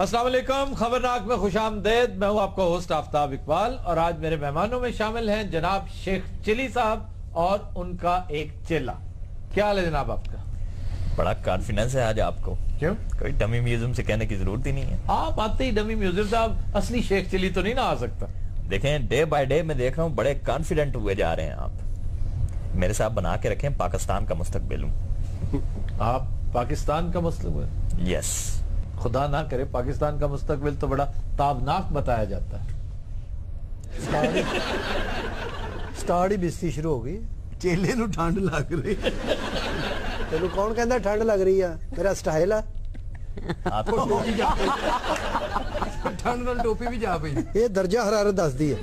अस्सलाम वालेकुम, खबरनाक में खुशामदेद। मैं हूं आपका होस्ट आफ्ताब इकबाल और आज मेरे मेहमानों में शामिल हैं जनाब शेख चिली साहब और उनका एक चेला। क्या हाल है जनाब आपका? बड़ा कॉन्फिडेंस है आज आपको। क्यों? कोई डमी म्यूजियम से कहने की जरूरत ही नहीं है। आप आते ही डमी म्यूजियम साहब, असली शेख चिली तो नहीं ना आ सकता। देखें, डे बाय डे मैं देख रहा हूँ बड़े कॉन्फिडेंट हुए जा रहे हैं आप। मेरे साथ बना के रखें, पाकिस्तान का मुस्तकबिल हूँ। आप पाकिस्तान का मुस्तकबिल? यस। खुदा ना करे पाकिस्तान का मुस्तकबिल तो बड़ा ताबनाक बताया जाता है। स्टार्ट ही बिस्ती शुरू हो गई। चेले नूं ठंड लग रही। तेनू कौन कहता ठंड लग रही है? मेरा स्टाइल है। आपको ठंड नाल टोपी भी जा पई। ये दर्जा हरारत दसदी है।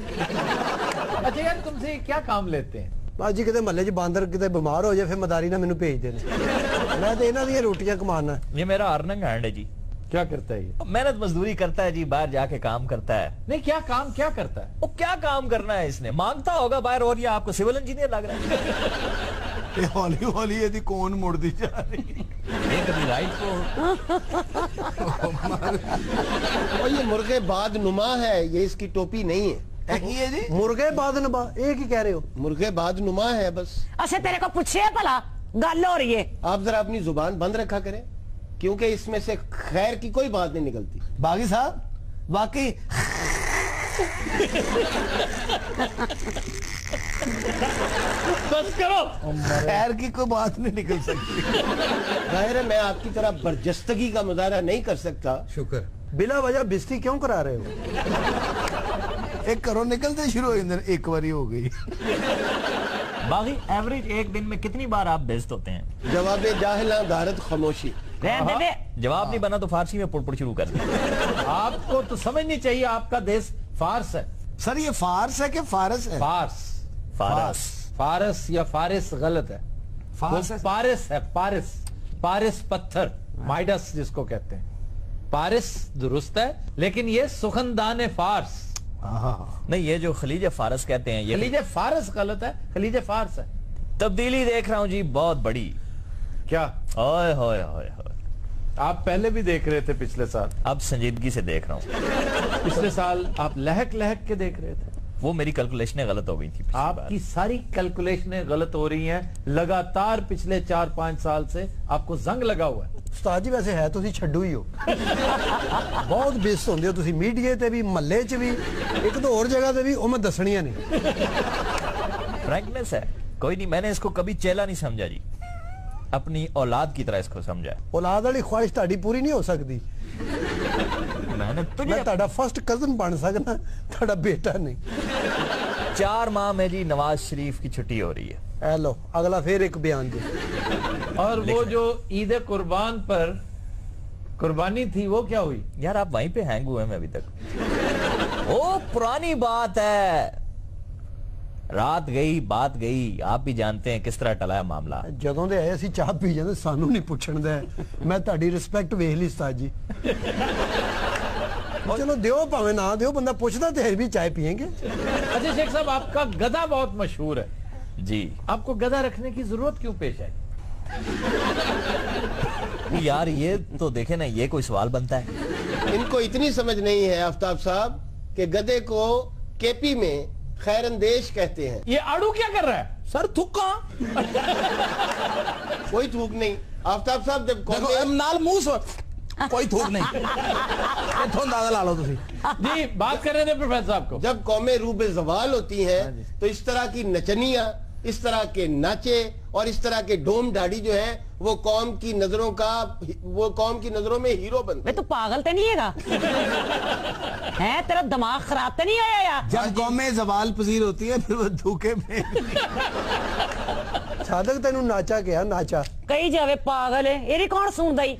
अच्छा यार, तुमसे क्या काम लेते हैं? बाजी किते महल्ले च बांदर किते बीमार हो जाए फिर मदारी ना मैनू भेज देने। मैं तो इन्हां दी रोटियां कमाना। ये मेरा अर्निंग हैंड है जी। क्या करता है ये? मेहनत मजदूरी करता है जी, बाहर जाके काम करता है। नहीं, क्या काम क्या करता है? वो क्या काम करना है इसने? मांगता होगा बाहर, और ये आपको सिविल इंजीनियर लग रहा है। हौली हौली यदि कौन मुड़ती जा रही। ये कभी राइट को और ये मुर्गे बाद नुमा है, ये इसकी टोपी नहीं है। है जी मुर्गे बाद नबा एक ही कह रहे हो? मुर्गे बाद नुमा है बस। अच्छा तेरे को पूछे भला गल हो रही है। आप जरा अपनी जुबान बंद रखा करें, क्योंकि इसमें से खैर की कोई बात नहीं निकलती। बागी साहब वाकई बस करो। खैर की कोई बात नहीं निकल सकती। जाहिर है मैं आपकी तरह बरजस्तगी का मुजाहरा नहीं कर सकता। शुक्र। बिला वजह बिस्ती क्यों करा रहे हो? एक करो निकलते शुरू हो जाते, एक बारी हो गई। बाकी एवरेज एक दिन में कितनी बार आप बेइज्जत होते हैं? जवाब जाहिला गारत खामोशी। जवाब नहीं बना तो फारसी में पुड़ शुरू कर दे। आपको तो समझनी चाहिए, आपका देश फारस है। सर ये फारस है कि फारस है? फारस। फारस। फारस या फारिस गलत है। फारस वो पारिस है। पारिस। पारिस पत्थर, माइडस जिसको कहते हैं। पारिस दुरुस्त है, लेकिन ये सुखनदान फारस। नहीं, ये जो खलीज फारस कहते हैं, ये खलीज फारस गलत है, खलीज फारस है। तब्दीली देख रहा हूँ जी बहुत बड़ी। क्या? ओए होए होए होए। आप पहले भी देख रहे थे पिछले साल। अब संजीदगी से देख रहा हूँ। पिछले साल आप लहक लहक के देख रहे थे। वो मेरी कैलकुलेशनें गलत हो गई थी। आपकी सारी कैलकुलेशनें गलत हो रही हैं लगातार पिछले 4-5 साल से। आपको जंग लगा हुआ है। उस्ताद जी वैसे है तुसी छड्डू ही हो। बहुत बेइज्जत होंदे हो तुसी, मीडिया ते भी महल्ले च भी, एक तो और जगह ते भी। ओ मैं दसणियां नहीं। फ्रैंकनेस है। कोई नहीं, मैंने इसको कभी चेला नहीं समझा जी, अपनी औलाद की तरह इसको समझा। औलाद वाली ख्वाहिश ताड़ी पूरी नहीं हो सकती। मैंने मैं ताड़ा फर्स्ट कजन बन सकना, ताड़ा बेटा नहीं। 4 माह में जी नवाज शरीफ की छुट्टी हो रही है। ए लो अगला फिर एक बयान दे। और वो जो ईद कुर्बान पर कुर्बानी थी वो क्या हुई? यार आप वहीं पे हैंग हुए हैं अभी तक। ओ पुरानी बात है, रात गई बात गई। आप भी जानते हैं किस तरह टला है मामला। ਜਦੋਂ ਦੇ ਆਏ ਅਸੀਂ ਚਾਹ ਪੀ ਜਾਂਦੇ, ਸਾਨੂੰ ਨਹੀਂ ਪੁੱਛਣਦਾ। ਮੈਂ ਤੁਹਾਡੀ ਰਿਸਪੈਕਟ ਵੇਖ ਲਈ ਉਸਤਾਦ ਜੀ। चलो दियो भावे ना दियो, बंदा पूछता तो भी चाय पियेंगे। अच्छा शेख साहब, आपका गधा बहुत मशहूर है जी। आपको गधा रखने की जरूरत क्यों पेश आई? यार ये तो देखे ना, ये कोई सवाल बनता है? इनको इतनी समझ नहीं है आफ्ताब साहब कि गधे को केपी में खैरंदेश कहते हैं। ये आड़ू क्या कर रहा है? सर थुक्का कोई थूक नहीं आफ्ताब साहब। जब देखो नाल मुंह से कोई थूक नहीं। इथों अंदाजा ला लो तुसी। जी बात कर रहे थे प्रोफेसर साहब को। जब कौमें रूबे जवाल होती हैं तो इस तरह की नचनियां, इस तरह के नाचे और इस तरह के डोम ढाड़ी जो है वो कौम की नजरों में हीरो बनते वे तू पागल तो नहीं हैगा? है तेरा दिमाग खराब तो नहीं आया यार? जब कौमें जवाल पजीर होती है फिर वो धोखे में। सादक तेनू नाचा क्या नाचा? कही जावे पागल है, ये कौन सुनदा ही?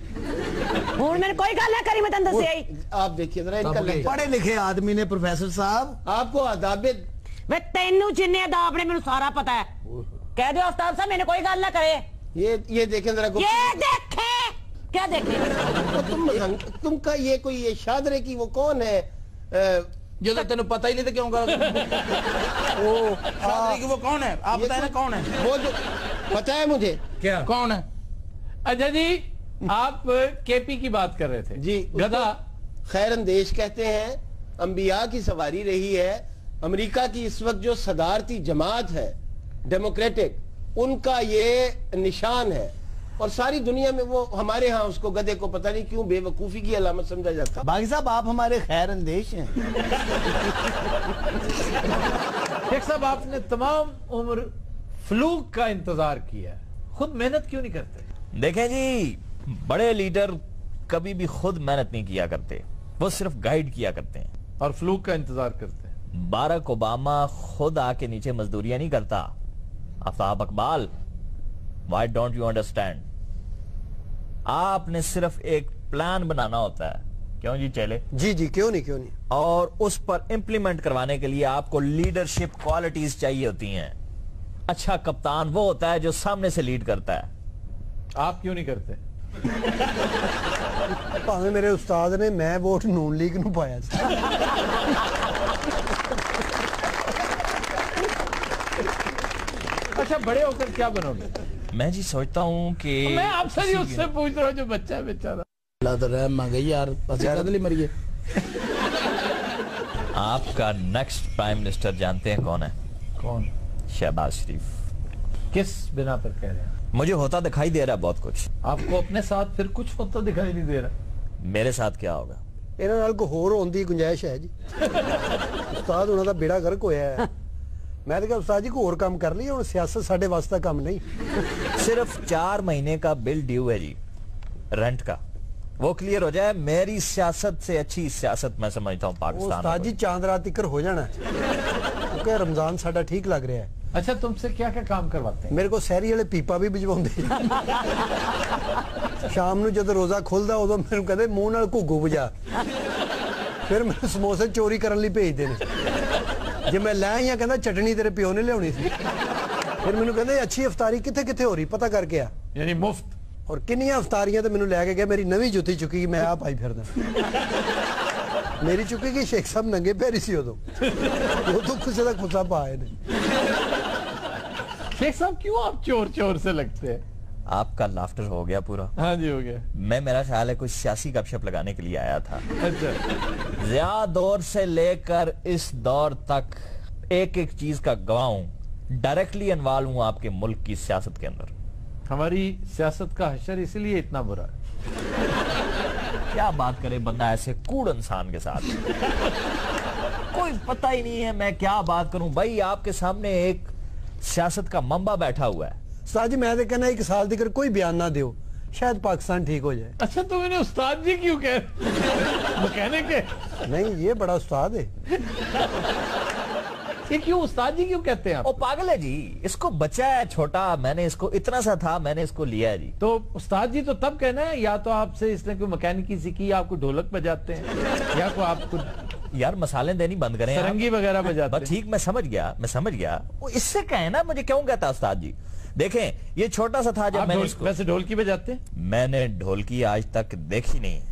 हुन मैंने कोई गल ना करी, मैं तंदे से आई। आप देखिए जरा इनका लहजा। पढ़े लिखे आदमी ने प्रोफेसर साहब आपको आदाबे वे तेनू जिन्ने अदाब ने मैनू सारा पता है। कह दो आफ्ताब साहब मैंने कोई गल ना करे। ये देखें जरा। ये देखे क्या देखे? तुमका ये कोई ये शादरे की वो कौन है? जो तो तेन पता ही नहीं था क्यों कर वो कौन है? आप बताए ना कौन है वो जो पता है मुझे। क्या कौन है? अच्छा जी, आप केपी की बात कर रहे थे जी। गधा खैर अंदेश कहते हैं, अंबिया की सवारी रही है। अमेरिका की इस वक्त जो सदारती जमात है डेमोक्रेटिक, उनका ये निशान है। और सारी दुनिया में वो, हमारे यहाँ उसको गधे को पता नहीं क्यों बेवकूफी की अलामत समझा जाता। बागी साहब आप हमारे खैर अंदेश हैं। शेख साहब, आपने तमाम उम्र फ्लूक का इंतजार किया है, खुद मेहनत क्यों नहीं करते? देखें जी, बड़े लीडर कभी भी खुद मेहनत नहीं किया करते, वो सिर्फ गाइड किया करते हैं और फ्लूक का इंतजार करते हैं। बाराक ओबामा खुद आके नीचे मजदूरियां नहीं करता। Aftab Iqbal, why don't you understand? आपने सिर्फ एक प्लान बनाना होता है, क्यों जी चेले? जी जी, क्यों नहीं, क्यों नहीं। और उस पर इंप्लीमेंट करवाने के लिए आपको लीडरशिप क्वालिटीज चाहिए होती हैं। अच्छा कप्तान वो होता है जो सामने से लीड करता है। आप क्यों नहीं करते? भावे मेरे उस्ताद ने, मैं वोट नून लीग नूं पाया सी। अच्छा, बड़े होकर क्या बनोगे? मैं जी सोचता हूं कि मैं आपसे ही उससे पूछ रहा हूँ जो बच्चा है बेचारा। अल्लाह तो रहम मांगे यार, बदली मरिए। आपका नेक्स्ट प्राइम मिनिस्टर जानते हैं कौन है? कौन? शहबाज शरीफ। किस बिना पर कह रहे हैं? मुझे होता दिखाई दे रहा है बहुत कुछ। आपको अपने साथ फिर कुछ होता दिखाई नहीं दे रहा? मेरे साथ क्या होगा? ਇਹਨਾਂ ਨਾਲ ਕੋਈ ਹੋਰ ਹੋਣ ਦੀ ਗੁੰਜਾਇਸ਼ ਹੈ ਜੀ। ਉਸਤਾਦ ਉਹਨਾਂ ਦਾ ਬੇੜਾ ਗਰਕ ਹੋਇਆ ਹੈ। मैं तो क्या उस्ताद जी को और काम कर लिया, और सियासत साढ़े वास्ता काम नहीं। सिर्फ 4 महीने का बिल ड्यू है जी रेंट का, वो क्लियर हो जाए। मेरी सियासत से अच्छी सियासत मैं समझता हूँ पाकिस्तान। उस्ताद जी चांद रात तिकर हो जाना है, क्योंकि रमजान साडा ठीक लग रहा है। अच्छा, तुमसे क्या क्या काम करवाते हैं? मेरे को सहरी वाले पीपा भी भिजवाते। शाम ਨੂੰ ਜਦੋਂ ਰੋਜ਼ਾ ਖੁੱਲਦਾ ਉਦੋਂ ਮੈਨੂੰ ਕਹਿੰਦੇ ਮੂੰਹ ਨਾਲ ਘੁੱਗੂ ਵਜਾ, ਫਿਰ ਮੈਨੂੰ ਸਮੋਸੇ ਚੋਰੀ ਕਰਨ ਲਈ ਭੇਜਦੇ ਨੇ। ਜੇ ਮੈਂ ਲੈ ਆਇਆ ਕਹਿੰਦਾ ਚਟਣੀ ਤੇਰੇ ਪਿਓ ਨੇ ਲਿਆਉਣੀ ਸੀ। ਫਿਰ ਮੈਨੂੰ ਕਹਿੰਦੇ ਅੱਛੀ ਇਫਤਾਰੀ ਕਿੱਥੇ ਕਿੱਥੇ ਹੋ ਰਹੀ ਪਤਾ ਕਰਕੇ ਆ, यानी मुफ्त। और ਕਿੰਨੀਆਂ ਇਫਤਾਰੀਆਂ ਤੇ ਮੈਨੂੰ ਲੈ ਕੇ ਗਿਆ। ਮੇਰੀ ਨਵੀਂ ਜੁੱਤੀ ਚੁੱਕੀ ਮੈਂ ਆ ਪਾਈ ਫਿਰਦਾ। ਮੇਰੀ ਚੁੱਕੀ ਕਿ ਸ਼ੇਖ ਸਾਹਿਬ ਨੰਗੇ ਪੈਰੀ ਸੀ ਉਦੋਂ ਕਿਸੇ ਦਾ ਗੁੱਸਾ ਪਾਏ ਨੇ। शेख साहब, क्यों आप चोर चोर से लगते हैं? आपका लाफ्टर हो गया पूरा? हाँ जी, हो गया। मैं, मेरा ख्याल है कुछ सियासी गपशप लगाने के लिए आया था। अच्छा, ज़िया दौर से लेकर इस दौर तक एक एक चीज का गवाह हूं, डायरेक्टली इन्वॉल्व हूं आपके मुल्क की सियासत के अंदर। हमारी सियासत का हशर इसलिए इतना बुरा है। क्या बात करे बंदा ऐसे कूड़ इंसान के साथ, कोई पता ही नहीं है मैं क्या बात करूं। भाई आपके सामने एक सियासत का मंबा बैठा हुआ है। उस्ताद जी मैं तो कहना 1 साल तक कोई बयान ना दो, शायद पाकिस्तान ठीक हो जाए। अच्छा, तो मैंने उस्ताद जी क्यों कह कहने के? नहीं, ये बड़ा उस्ताद है। ये क्यों उस्ताद जी क्यों कहते हैं आप? ओ पागल है जी, इसको बच्चा है छोटा, मैंने इसको इतना सा था, मैंने इसको लिया है जी। तो उस्ताद जी तो तब कहना है, या तो आपसे इसने कोई मैकेनिकी सीखी, आपको ढोलक बजाते हैं, या कोई आपको यार मसाले देनी बंद करें, सरंगी वगैरह बजाते हैं। ठीक, मैं समझ गया। वो इससे कहे ना, मुझे क्यों कहता उस्ताद जी? देखें, ये छोटा सा था जब मैंने वैसे ढोलकी बजाते हैं? मैंने ढोलकी आज तक देखी नहीं है।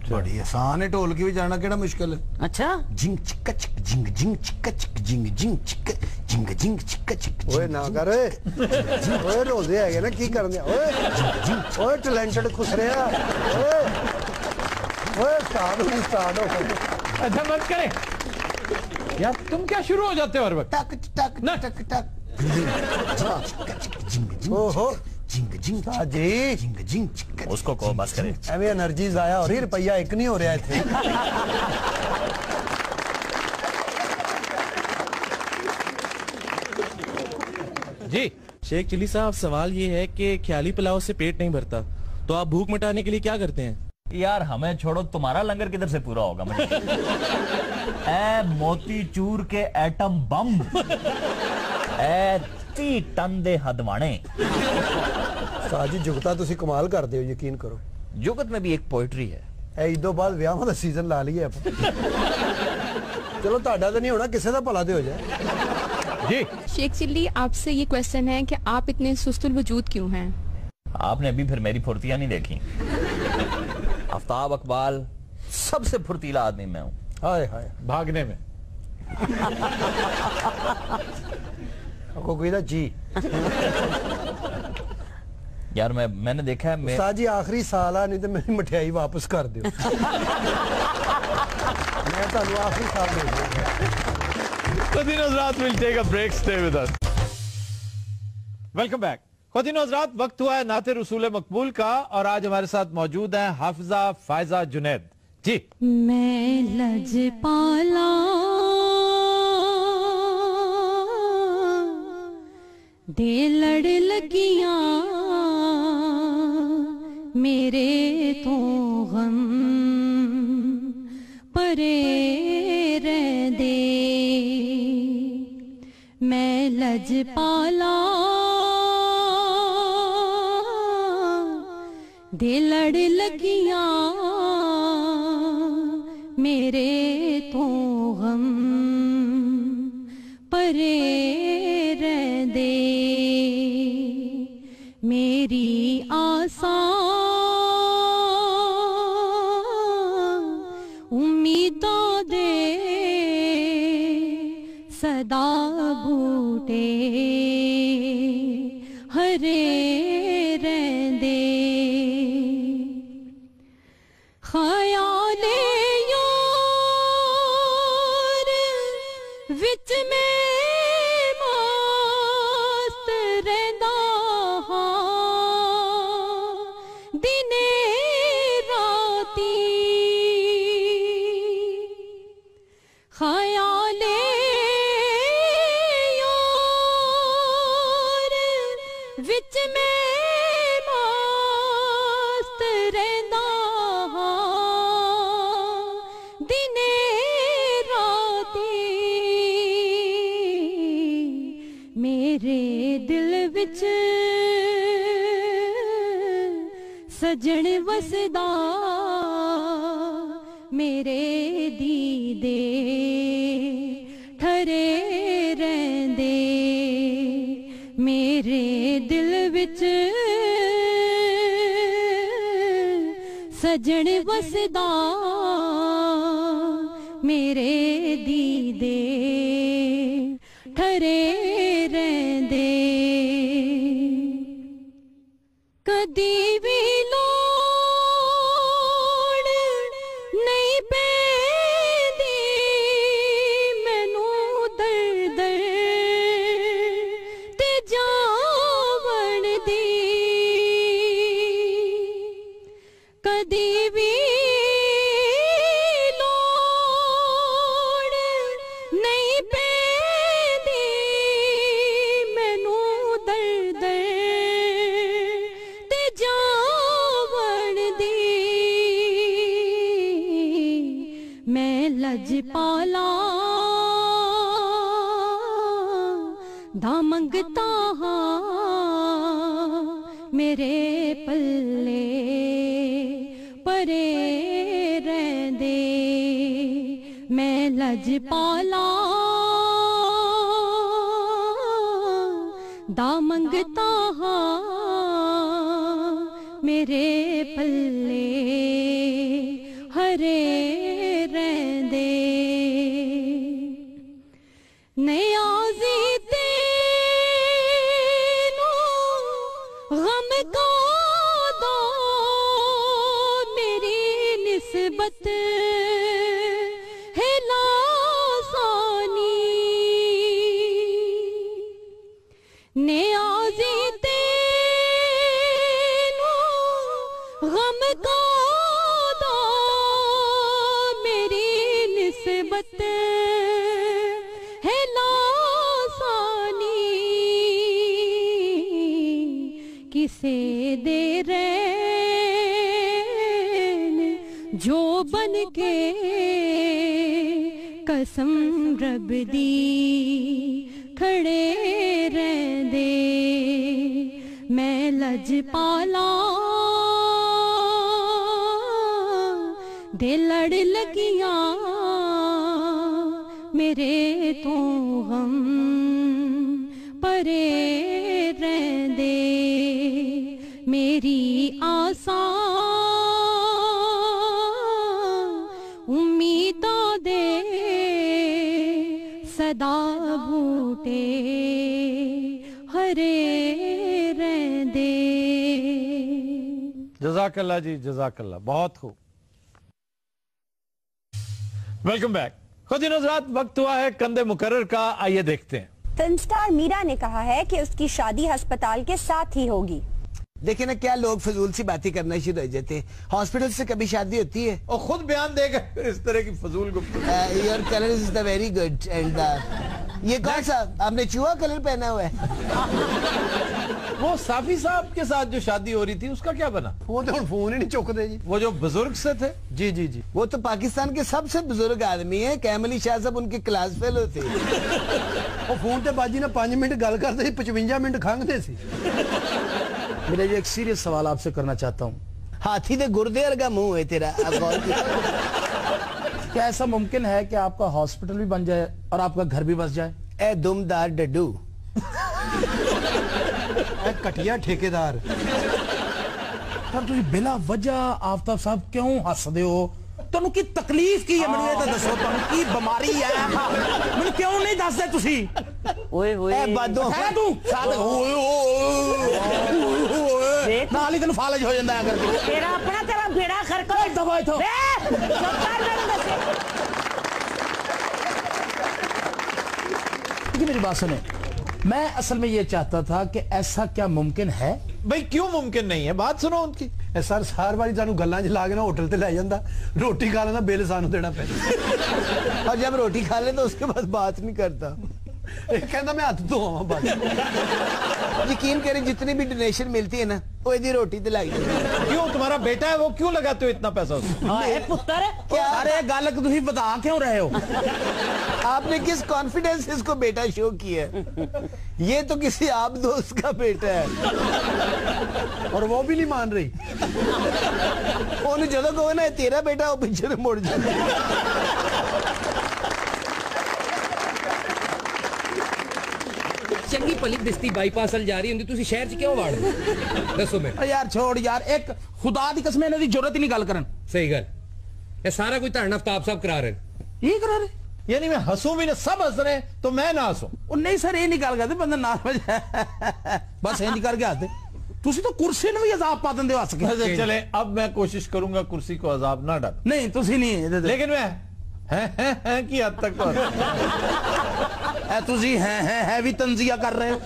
बड़ी आसान है, ढोलकी भी जाना केड़ा मुश्किल है। अच्छा, जिंग चिक्का चिक जिंग जिंग चिक्का चिक जिंग जिंग चिक्का जिंग जिंग चिक्का चिक। ओए ना कर ओए, ओए रोजे है ना की करने। ओए ओए टैलेंटेड खुसरिया, ओए ओए स्टार्ट हो। अच्छा मत करें यार, तुम क्या शुरू हो जाते हो हर वक्त? टक टक टक टक ओहो जिंग जिंग जी, जिंग जिंग चिक्का। उसको कहो बस करे। एवं एनर्जी जाया हो रही, रुपया एक नहीं हो रहा इतने। जी शेख चिली साहब, सवाल ये है कि ख्याली पुलाव से पेट नहीं भरता, तो आप भूख मिटाने के लिए क्या करते हैं? यार हमें छोड़ो, तुम्हारा लंगर किधर से पूरा होगा मुझे? ए मोती चूर के एटम बम, ए 30 टन दे हदवाने। साजी जुगता तुसी कमाल कर दे हो, यकीन करो। जुगत में भी एक पोइट्री है। ए इदों बाद विआहां दा सीजन ला लिया आप। चलो ਤੁਹਾਡਾ ਤਾਂ नहीं होना, किसी ਦਾ भला ते हो जाए। जी शेख चिल्ली, आपसे ये क्वेश्चन है कि आप इतने सुस्तुल वजूद क्यों हैं? आपने अभी फिर मेरी फुर्तियां नहीं देखी। आफ्ताब इकबाल, सबसे फुर्तीला आदमी मैं हूं। हाय हाय, भागने में। आपको कोई दा जी यार मैंने देखा है उस्ताद जी आखिरी साल आ नहीं तो मेरी मिठाई वापस कर दो मैं ਤੁਹਾਨੂੰ आखिरी साल दे दूंगा ख़वातीन हज़रात, we'll take a break, stay with us. Welcome back. ख़वातीन हज़रात, वक्त हुआ है नाते रसूल मकबूल का और आज हमारे साथ मौजूद हैं हाफिजा फायजा जुनैद जी। मैं लजपाला दे लड़ लगियां मेरे तो गम परे रहंदे। मैं लजपाला दे लड़ लगियां मेरे तो गम परे रहंदे। मेरी आसा उम्मीदों दे सदा बूटे हरे रहंदे। ख्याले यार विच में मस्त रहंदा हां दिने राती। ख्याले यार विच में मस्त रहंदा दिने राती। मेरे दिल विच सजन वसदा मेरे दीदे ठरे रहंदे। मेरे दिल विच सजन वसदा मेरे दीदे ठरे रहंदे। कदी भी लोड़ नहीं पैंदी मैनू दर दर ते जावण दी। कदी भी लोड़ नहीं पैंदी मैनू दर दर ते जावण दी। मैं लजपाला दा मंगता हां मेरे पल्ले परे रहंदे। मैं लजपाला दा मंगता हां मेरे पल्ले हरे रहंदे। नियाज़ी तेनू गम का दो मेरी निस्बत है लासानी। नियाज़ी तेनू गम का दो मेरी निस्बत है लासानी। किसे दे रैन जो बन के कसम रब दी खड़े रहंदे। मैं लजपाला दे लड़ लगियां मेरे तो गम परे रहंदे। मेरी आसा उम्मीदों दे सदा बूटे हरे रहंदे। जज़ाकल्लाह जी, जज़ाकल्लाह, बहुत खूब। Welcome back. खुद हज़रात, वक्त हुआ है कंदे मुकर्रर का, आइए देखते हैं। फिल्म स्टार मीरा ने कहा है कि उसकी शादी अस्पताल के साथ ही होगी। देखिए ना, क्या लोग फजूल सी बातें करना शुरू हो जाते हैं। हॉस्पिटल से कभी शादी होती है? और खुद बयान देगा इस तरह की फजूल गुफ्तगू। Your colour is the very good and ये कौन सा आपने चूहा कलर पहना हुआ है? वो साफी साहब के साथ जो शादी हो रही थी उसका क्या बना? वो तो फोन ही नहीं चुकते जी। वो जो बुजुर्ग से थे। जी जी जी, वो तो पाकिस्तान के सबसे बुजुर्ग आदमी है। कैमल अली शाह साहब उनके क्लास फेलो थे। वो फोन ते बाजी ने 5 मिनट गल करते सी, 55 मिनट खंगते सी। मेरा जो एक सीरियस सवाल आपसे करना चाहता हूँ। हाथी दे गुर्दे वर्गा मुंह है तेरा। क्या ऐसा मुमकिन है कि आपका हॉस्पिटल भी बन जाए और आपका घर भी बस जाए? ए दुमदार डड्डू, कटिया ठेकेदार। पर तुझे बिला वजह आफ्ताब साहब क्यों हसदे हो? तुम की तकलीफ की है? मैंने ये तो दसो, तुम की बीमारी है? मैंने क्यों नहीं दसदे तुसी? ओए ओए ए बादो है तू साथ ओए ओए नाल ही तन फालज हो जांदा है अगर तेरा अपना तेरा बेड़ा खरको दबाए तो मेरी बात सुने। मैं असल में ये चाहता था कि ऐसा क्या मुमकिन है? भाई क्यों मुमकिन नहीं है? बात सुनो उनकी। सर सार बारी सानू गल्लां च ला के ना होटल ते ले जांदा, रोटी खा लेना, बिल सानू देना पैंदा। और जब रोटी खा ले तो उसके बाद बात नहीं करता। कहता मैं हाथ धोवा बस। यकीन करें जितनी भी डोनेशन मिलती है ना, वो इधर रोटी ते लग जाती है। क्यों? तुम्हारा बेटा है, वो क्यों लगाते हो इतना पैसा उसको? पुत्र क्या? अरे गल तुसी बता क्यों रहे हो? आपने किस कॉन्फिडेंस से इसको बेटा शो किया? ये तो किसी आप दोस्त का बेटा है और वो भी नहीं मान रही। उन्हें जो कहो ना तेरा बेटा, वो पीछे मुड़ जाता। चंगी भली दिसती बाईपास जा रही होंदी, तुसी शहर च क्यों वाड़ दसो मैं? यार छोड़ यार, एक खुदा दी कसम, इन्हां दी जरूरत ही नहीं गल करन। सही गल, ये सारा कोई धड़न आफ्ताब साहब करा रहे। ये करा रहे? यानी मैं हंसूं भी ना, सब हंस रहे तो मैं ना हंसूं? नहीं सर, ये नहीं गल करते, बंदा ना बस इंज करके आते। तुसी तो कुर्सी ने भी अजाब पा देंदे हो हंस के। चले अब मैं कोशिश करूंगा कुर्सी को अजाब ना डाल। नहीं तुसी नहीं, लेकिन मैं हैं की हद तक तुसी हैं भी तंजिया कर रहे हो।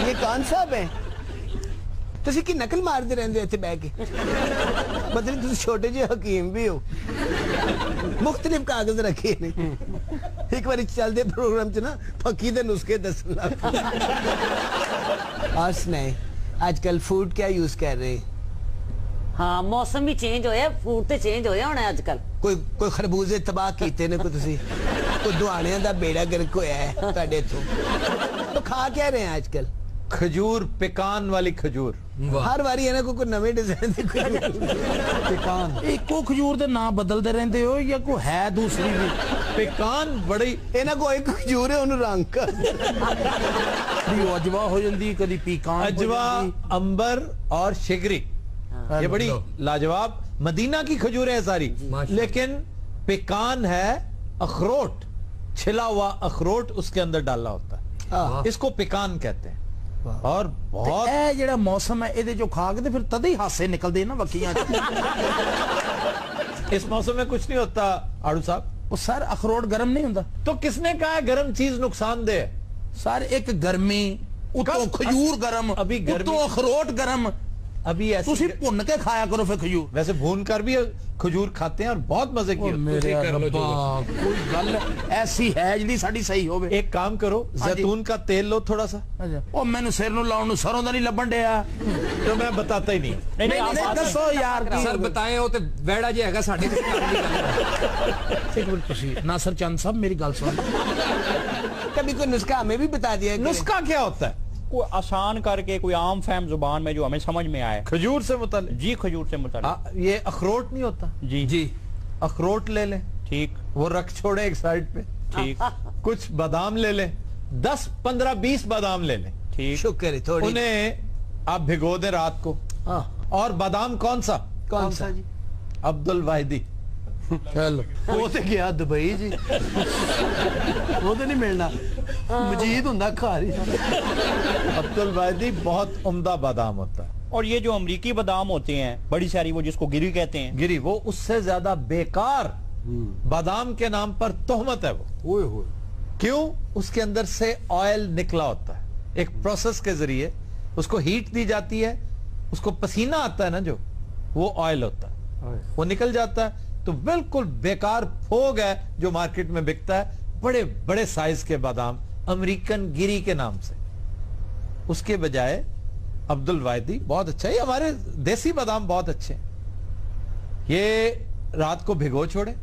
ये कौन साहब है? तुसी की नकल मारते रहंदे हो इत्थे बैठ के? मतलब तुसी छोटे जे हकीम भी हो। मुख्तलिफ कागज रखे ने। एक बार चलते प्रोग्राम च ना फकी दे नुस्खे दसन लग। और सुनाए, आजकल फूड क्या यूज कर रहे? हाँ, मौसम भी चेंज होया, फूड ते चेंज होया होना आजकल। कोई खरबूजे तबाह कीते ने? कोई दुआनियां दा बेड़ा गर्क होया है तुहाडे इत्थों? तो खा क्या रहे हैं आजकल? खजूर, पेकान वाली खजूर। हर बारी है ना कोई नवे डिजाइन दी पेकान। एको खजूर दे नाम बदलते रहंदे हो या कोई है दूसरी भी? पेकान बड़ी इन्हां कोई खजूर है उन्हें रंग कर कभी अजवा हो जाती, कभी पीकान। अजवा, अंबर और शिगरी, ये बड़ी लाजवाब मदीना की खजूर है सारी। लेकिन पेकान है अखरोट, छिला हुआ अखरोट उसके अंदर डालना होता है, इसको पेकान कहते हैं। और बहुत जेड़ा मौसम है ये जो खा के फिर तद ही हासे निकलते ना वकियां। इस मौसम में कुछ नहीं होता आड़ू साहब। वो सर अखरोट गर्म नहीं होता। तो किसने कहा गर्म चीज नुकसानदेह है? सर एक गर्मी, उतो खजूर गर्म, अभी गर्मी, उतो अखरोट गर्म। अभी ऐसे भुन के खाया करो फिर खजूर। वैसे भून कर भी खजूर खाते हैं और बहुत मजे की कोई गल ऐसी है जी साड़ी सही हो। एक काम करो, जैतून का तेल लो थोड़ा सा। ओ मैंने सिर नु लाउन सरों दा नहीं लबन दिया तो मैं बताता ही नहीं। नहीं दसो यार सर बताएं, वो ते वेड़ा जे हैगा साडे ते एक मिनट तुसी नासर चंद साहब मेरी गल सुन। कभी कोई नुस्खा हमें भी बता दिया। नुस्खा क्या होता है? कोई आसान करके कोई आम फहम जुबान में जो हमें समझ में आए। खजूर से मुताल्लिक? जी खजूर से मुताल्लिक। ये अखरोट नहीं होता? जी जी, अखरोट ले लें, ठीक, वो रख छोड़े एक साइड पे, ठीक। कुछ बादाम ले लें, 10, 15, 20 बादाम ले लें, ठीक। शुक्र है थोड़ी। उन्हें आप भिगो दें रात को। और बादाम कौन सा? कौन सा जी? अब्दुल वाहिदी। चलो वो तो गया दुबई जी, वो तो नहीं मिलना। मजीद हुंदा घर ही। अब्दुल वाहिदी बहुत उम्दा बादाम होता है, और ये जो अमरीकी बादाम होते हैं बड़ी सारी, वो जिसको गिरी कहते हैं, गिरी, वो उससे ज्यादा बेकार बादाम के नाम पर तोहमत है वो। क्यों? उसके अंदर से ऑयल निकला होता है, एक प्रोसेस के जरिए उसको हीट दी जाती है, उसको पसीना आता है ना, जो वो ऑयल होता है, वो निकल जाता है। तो बिल्कुल बेकार फोग है जो मार्केट में बिकता है, बड़े बड़े साइज के बादाम अमेरिकन गिरी के नाम से। उसके बजाय अब्दुल वाहिदी बहुत अच्छा है, हमारे देसी बादाम बहुत अच्छे हैं। ये रात को भिगो छोड़े,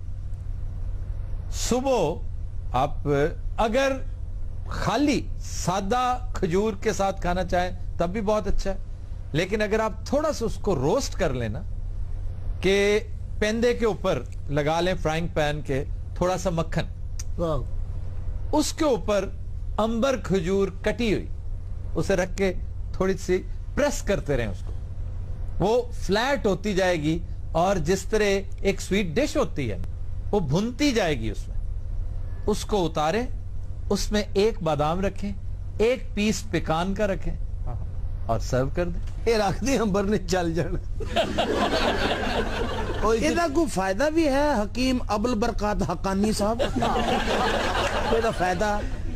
सुबह आप अगर खाली सादा खजूर के साथ खाना चाहें तब भी बहुत अच्छा है, लेकिन अगर आप थोड़ा सा उसको रोस्ट कर लेना, कि पेंदे के ऊपर लगा लें फ्राइंग पैन के थोड़ा सा मक्खन, उसके ऊपर अंबर खजूर कटी हुई उसे रख के थोड़ी सी प्रेस करते रहें उसको, वो फ्लैट होती जाएगी और जिस तरह एक स्वीट डिश होती है वो भुनती जाएगी उसमें। उसको उतारें, उसमें एक बादाम रखें, एक पीस पिकान का रखें और सर्व कर दें। ये रख दी अंबर ने चल जाना। ਇਹਦਾ ਕੋਈ फायदा भी है हकीम अबुल बरकत हकानी साहब? कोई फायदा?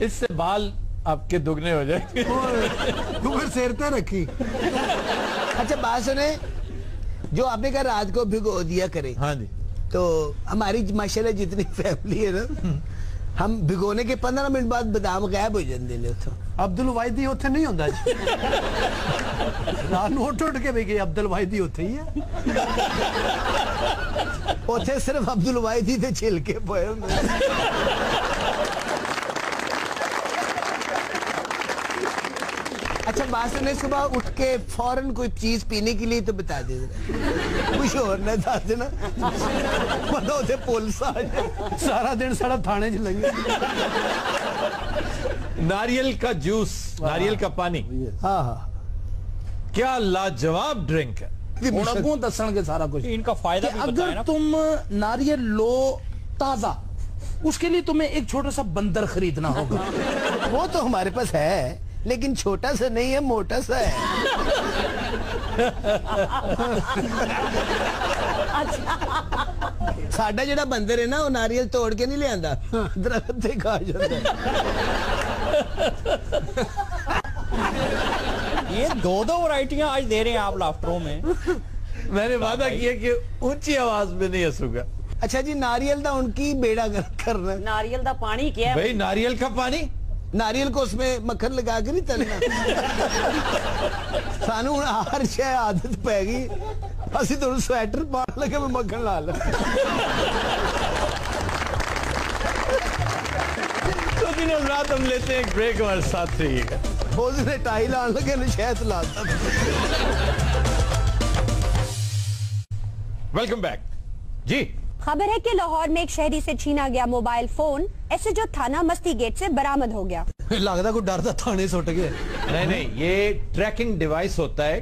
इससे बाल आपके दुगने हो जाएंगे। ऊपर सिर पे रखी। अच्छा बात सुने, जो आपने कहा रात को भिगो दिया करे, हाँ जी, तो हमारी माशाल्लाह जितनी फैमिली है ना, हम भिगोने के 15 मिनट बाद बादाम गायब हो जाते हैं। तो अब्दुल वाहिदी उत्थे नहीं होता जी। रात ਨੂੰ ਉੱਠ ਕੇ ਵੀ ਗਏ ਅਬਦੁਲ ਵਾਹਿਦੀ ਉੱਥੇ ਹੀ ਹੈ। ਉੱਥੇ ਸਿਰਫ ਅਬਦੁਲ ਵਾਹਿਦੀ ਦੇ ਛਿਲਕੇ ਪਏ ਹੁੰਦੇ। अच्छा बात सुने, सुबह उठ के फौरन कोई चीज पीने के लिए तो बता दे, कुछ और ना बता देना, मतलब उसे पुलिस आ जाए। सारा दिन सारा थाने च लगे। नारियल का जूस, नारियल का पानी, हाँ हाँ, क्या लाजवाब ड्रिंक है। ਹੁਣ ਅੱਗੋਂ ਦੱਸਣਗੇ सारा कुछ। इनका फायदा भी बताया अगर ना। तुम नारियल लो ताजा, उसके लिए तुम्हें एक छोटा सा बंदर खरीदना होगा। वो तो हमारे पास है, लेकिन छोटा सा नहीं है, मोटा सा है। साडा जेड़ा बंदर है ना, वो नारियल तोड़ के नहीं ले आंदा, दरख्त से खा जाता है। ये दो वैरायटियां आज दे रहे हैं आप लाफ्टरों में। मैंने वादा किया कि ऊंची आवाज में नहीं हंसूंगा। अच्छा जी, नारियल दा उनकी बेड़ा गर्क करना। नारियल दा पानी क्या है भाई? नारियल का पानी, नारियल को उसमें मक्खन लगा के नहीं तलना। सानू हुण हर शय आदत पै गई, असि तो स्वेटर पान लगे मैं मक्खन ला ला। तो दिनों रात हम लेते हैं एक ब्रेक, हमारे साथ रहिएगा। उसने टाई लान लगे ने शहद लाता। वेलकम बैक जी। खबर है कि लाहौर में एक शहरी से छीना गया मोबाइल फोन एसएचओ थाना मस्ती गेट से बरामद हो गया। लगता कोई डरता थाने सुट गया। नहीं नहीं, ये ट्रैकिंग डिवाइस होता है।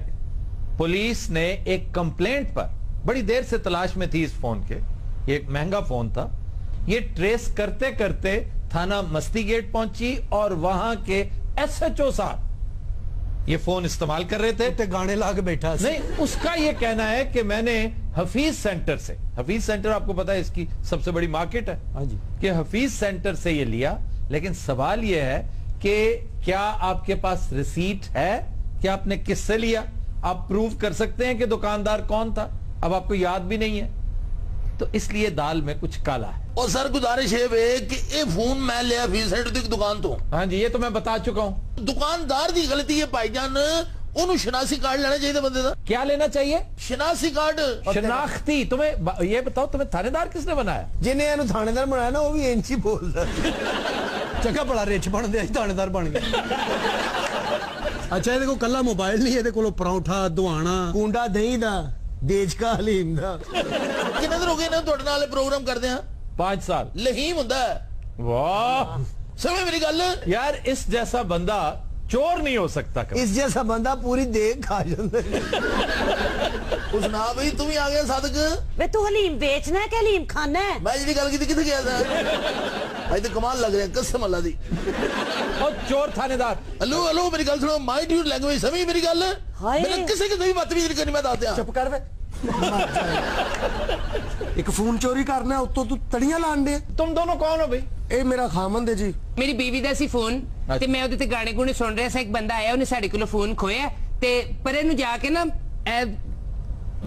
पुलिस ने एक कंप्लेंट पर बड़ी देर से तलाश में थी इस फोन के, ये एक महंगा फोन था, ये ट्रेस करते करते थाना मस्ती गेट पहुंची और वहां के एसएचओ साहब ये फोन इस्तेमाल कर रहे थे। तो गाने ला के बैठा नहीं, उसका ये कहना है कि मैंने हफीज सेंटर से, हफीज सेंटर आपको पता है इसकी सबसे बड़ी मार्केट है, हाँ जी, कि हफीज सेंटर से ये लिया। लेकिन सवाल ये है कि क्या आपके पास रिसीट है कि आपने किससे लिया? आप प्रूव कर सकते हैं कि दुकानदार कौन था? अब आपको याद भी नहीं है, तो इसलिए दाल में कुछ काला है। और सर गुजारिश है वे कि ये फोन मैं लिया हफीज सेंटर की दुकान तो। हाँ जी, ये तो मैं बता चुका हूं। दुकानदार की गलती है भाईजान, उन्होंने शनासी कार्ड लेना चाहिए बंदे का। क्या लेना चाहिए? शनासी कार्ड, शनाख्ती। तुम्हें ये बताओ, तुम्हें थानेदार किसने बनाया? जिन्हें इन्हें थानेदार बनाया ना, वो भी इंची बोलता। चंगा बड़ा रिच बन दिया, थानेदार बन गया। अच्छा, ये कला मोबाइल नहीं, ये परौठा दुआना कुंडा दही दा देज का हलीम दा। कितने दिन हो गए ना तुहाडे नाल प्रोग्राम करदे हैं? 5 साल। लहीम हुंदा है। वाह, समझ मेरी गल यार, इस जैसा बंदा चोर नहीं हो सकता। इस जैसा बंदा पूरी देख खा जाता है। सुना भाई तू भी आ गया सादक वे तू हलीम बेचना है कि हलीम खाना है? मैं जी गल की कितने गया था भाई तो कमाल लग रहा है कसम अल्लाह दी। और चोर थानेदार हेलो हेलो मेरी गल सुनो माइंड योर लैंग्वेज समझ मेरी गल मैंने किसी की कोई बात भी करनी मैं दस दिया चुप कर वे एक फोन चोरी करना उत्तों तू तड़ियां लान दे। तुम दोनों कौन हो भाई? ਇਹ ਮੇਰਾ ਖਾਮੰਦ ਹੈ ਜੀ। ਮੇਰੀ ਬੀਵੀ ਦਾ ਸੀ ਫੋਨ ਤੇ ਮੈਂ ਉਹਦੇ ਤੇ ਗਾਣੇ ਗੁਣੇ ਸੁਣ ਰਿਹਾ ਸੀ। ਇੱਕ ਬੰਦਾ ਆਇਆ ਉਹਨੇ ਸਾਡੇ ਕੋਲੋਂ ਫੋਨ ਖੋਇਆ ਤੇ ਪਰੇ ਨੂੰ ਜਾ ਕੇ ਨਾ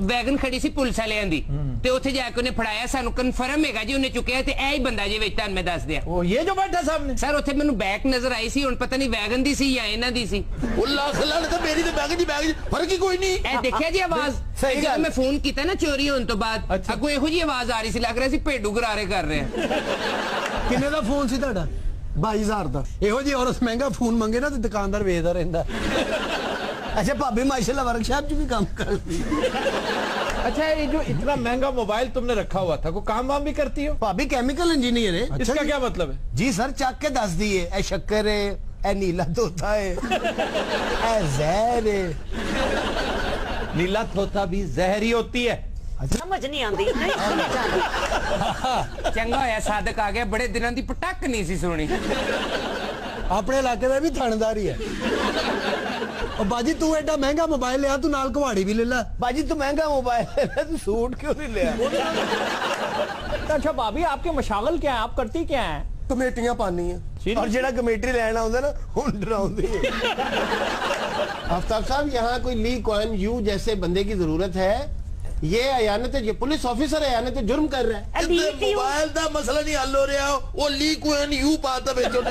ਵੈਗਨ ਖੜੀ ਸੀ ਪੁਲਿਸ ਵਾਲਿਆਂ ਦੀ ਤੇ ਉੱਥੇ ਜਾ ਕੇ ਉਹਨੇ ਫੜਾਇਆ ਸਾਨੂੰ ਕਨਫਰਮ ਹੈਗਾ ਜੀ ਉਹਨੇ ਚੁੱਕਿਆ ਤੇ ਇਹ ਹੀ ਬੰਦਾ ਜੀ ਵਿੱਚ ਤੁਹਾਨੂੰ ਮੈਂ ਦੱਸ ਦਿਆਂ। ਉਹ ਇਹ ਜੋ ਬੈਠਾ ਸਾਹਮਣੇ ਸਰ ਉੱਥੇ ਮੈਨੂੰ ਬੈਕ ਨਜ਼ਰ ਆਈ ਸੀ ਹੁਣ ਪਤਾ ਨਹੀਂ ਵੈਗਨ ਦੀ ਸੀ ਜਾਂ ਇਹਨਾਂ ਦੀ ਸੀ। ਉਹ ਲੱਖ ਲਾਣ ਤੇ ਮੇਰੀ ਤੇ ਬੈਗ ਦੀ ਫਰਕ ਹੀ ਕੋਈ ਨਹੀਂ। ਇਹ ਦੇਖਿਆ ਜੀ ਆਵਾਜ਼ ਸਹੀ ਗੱਲ ਮੈਂ ਫੋਨ ਕੀਤਾ ਨਾ ਚੋਰੀ ਹੋਣ ਤੋਂ ਬਾਅਦ ਅੱਗੋਂ ਇਹੋ ਜੀ ਆਵਾਜ਼ ਆ ਰਹੀ ਸੀ ਲੱਗ ਰਿਹਾ ਸੀ ਭੇਡੂ ਗਰਾਰੇ ਕਰ ਰਹੇ ਆ। ਕਿੰਨੇ ਦਾ ਫੋਨ ਸੀ ਤੁਹਾਡਾ? 22,000 ਦਾ। ਇਹੋ ਜੀ ਔਰਤ ਮਹਿੰਗਾ ਫੋਨ ਮੰਗੇ ਨਾ ਤੇ ਦੁਕਾਨਦਾਰ ਵੇਚਦਾ ਰਹਿੰਦਾ। अच्छा भाभी माशाल्लाह वर्कशॉप में भी काम करती है। अच्छा ये जो इतना महंगा मोबाइल तुमने रखा हुआ था, कोई काम वाम भी करती हो? भाभी केमिकल इंजीनियर है। इसका क्या मतलब है? जी सर चक के दस दिए ए शक्कर है ए नीला तोता है ए जहर है। नीला तोता भी जहर ही होती है। समझ नहीं आती नहीं समझ आती। चंगा होया सादक आ गया बड़े दिनों की पटक नहीं सी सुनी। अपने इलाके का भी थानेदार ही है। और बाजी तू एडा महंगा मोबाइल लिया तू नाल कुहाड़ी भी ले ला। बाजी तू महंगा मोबाइल ले तू सूट क्यों नहीं लिया? अच्छा भाभी आपके मशागल क्या है, आप करती क्या है? कमेटियां पानी है और जेड़ा कमेटी लेना होता ना हुन डराउंदी है। आफ्ताब साहब यहाँ कोई ली कुआन यू जैसे बंदे की जरूरत है। ये अयानत ये पुलिस ऑफिसर अयानत जुर्म कर रहा है। मोबाइल का मसला नहीं हल हो रहा वो ली कुआन यू पाता बेचो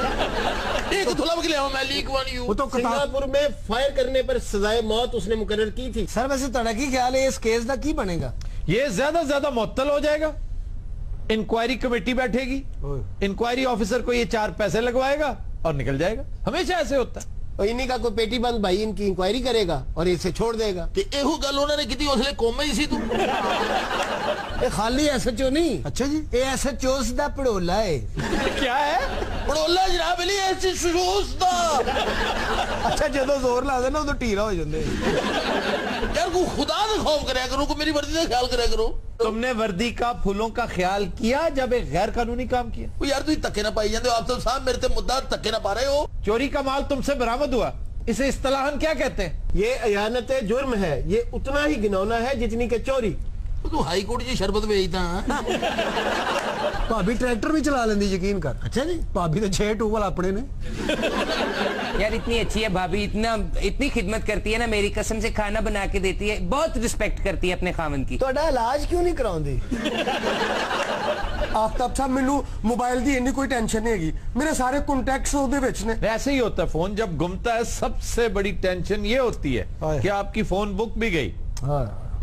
एक थोड़ा ले आओ मैं ली कुआन यू। वो तो सिंगापुर में फायर करने पर सजाए मौत उसने मुकर्रर की थी। सर वैसे तुहाडा की ख्याल है इस केस का की बनेगा? ये ज्यादा से ज्यादा मुअत्तल हो जाएगा। इंक्वायरी कमेटी बैठेगी, इंक्वायरी ऑफिसर को ये 4 पैसे लगवाएगा और निकल जाएगा। हमेशा ऐसे होता है। और इन्हीं का कोई पेटी बंद भाई इनकी इंक्वायरी करेगा और इसे छोड़ देगा। ते एहो गल उन्होंने की उसले कोमे ही सी तू ये खाली एसएचओ नहीं। अच्छा जी ये एसएचओ दा पड़ोला है। क्या है पड़ोला जनाब अली एसएचओ दा। अच्छा जदों जोर ला दे ना उदों ढीला हो जांदे। यार को खुदा दा खौफ करया करो को मेरी वर्दी दा ख्याल करया करो। तुमने वर्दी का फूलों का ख्याल किया जब एक गैर कानूनी काम किया? ओ यार तुम धक्के ना पाई जाते हो। आप तो साहब मेरे ते मुद्दा धक्के ना पा रहे हो। चोरी का माल तुमसे बरामद हुआ, इसे इस्तिलाहन क्या कहते हैं? ये अयानत जुर्म है। ये उतना ही घिनौना है जितनी के चोरी। तू हाई कोर्ट जी शरबत बेचता भाभी ट्रैक्टर भी चला लेंदी यकीन कर। अच्छा जी भाभी तो 6 टूबल अपने ने। यार इतनी अच्छी है भाभी इतनी खिदमत करती है ना मेरी कसम से खाना बना के देती है बहुत रिस्पेक्ट करती है अपने खामन की। ਤੁਹਾਡਾ इलाज क्यों नहीं कराउंदी? आफ्ताब साहब मेनू मोबाइल दी इन्नी कोई टेंशन नहीं हैगी मेरे सारे कॉन्टैक्ट्स ओदे विच ने। ऐसे ही होता है फोन जब गुमता है सबसे बड़ी टेंशन ये होती है कि आपकी फोन बुक भी गई।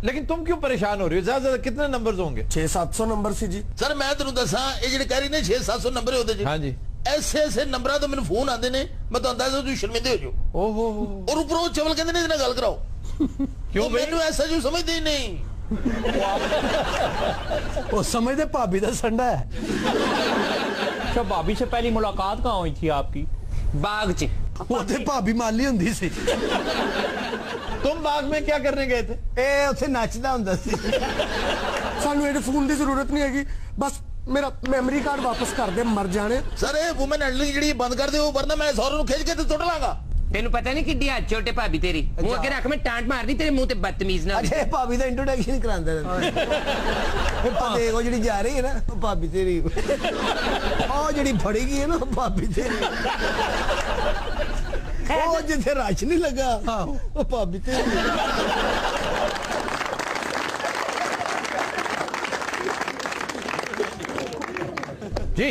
लेकिन तुम क्यों परेशान हो रही हो? ज्यादा कितने नंबर्स होंगे? 600-700 नंबर सी जी। सर मैं तेन दसा ये जेडे कह रही ने 600-700 नंबर होते जी। हाँ जी ऐसे ऐसे नंबर तो मेरे फोन आते ने मैं तो अंदाजा तू शर्मिंदे हो जाओ। ओहो और ऊपरों चवल कहते ने गल कराओ क्यों मैनू ऐसा जो समझते ही नहीं। वो समझते भाभी दा संडा है। अच्छा भाभी से पहली मुलाकात कहाँ हुई थी आपकी? बाग च। वो ते भाभी माली हुंदी सी। तुम बाग में क्या करने गए थे? ए उथे नचदा हुंदा सी। सानू एडे फोन दी जरूरत नहीं हैगी बस मेरा मेमोरी कार्ड वापस कर दे मर जाने। सर ये वुमेन हैंडलिंग जेडी बंद कर दे वरना मैं सौर नु खींच के ते सुट लांगा। तेन पता नहीं किड्डी हाथ छोटे भाभी तेरी मुंह अगे रख मैं टांट मार दी तेरे मुंह ते बदतमीज ना। अच्छा भाभी दा इंट्रोडक्शन करांदे रहंदे। देखो जेडी जा रही है ना भाभी तेरी ओ जेडी फड़ी गई है ना भाभी तेरी ओ जिथे रश नहीं लगा ओ भाभी तेरी। जी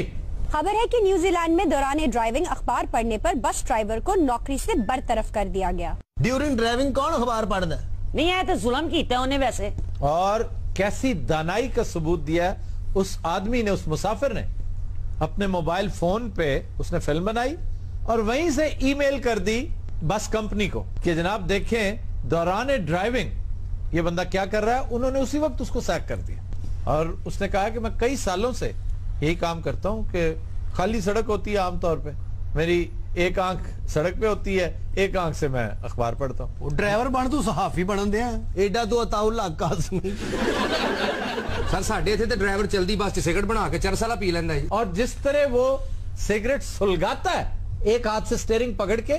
खबर है कि न्यूजीलैंड में दौरान ड्राइविंग अखबार पढ़ने पर बस ड्राइवर को नौकरी से बरतरफ कर दिया गया। ड्यूरिंग ड्राइविंग कौन अखबार पढ़ता? नहीं आया तो जुल्म कीता उन्हें वैसे। और कैसी दानाई का सबूत दिया है उस आदमी ने, उस मुसाफिर ने। अपने मोबाइल फोन पे उसने फिल्म बनाई और वहीं से ईमेल कर दी बस कंपनी को कि जनाब देखें दौरान ड्राइविंग ये बंदा क्या कर रहा है। उन्होंने उसी वक्त उसको सैक कर दिया और उसने कहा कि मैं कई सालों से यही काम करता हूं कि खाली सड़क होती है आमतौर पे, मेरी एक आंख सड़क पे होती है, एक आंख से मैं अखबार पढ़ता हूँ। ड्राइवर बन तू सहाफी बनन दिया एडा तू अताउल आकाश नहीं। सर साढ़े थे तो ड्राइवर चलती बस सिगरेट बना के चरसाला पी लेंदा है। और जिस तरह वो सिगरेट सुलगाता है एक हाथ से स्टीयरिंग पकड़ के,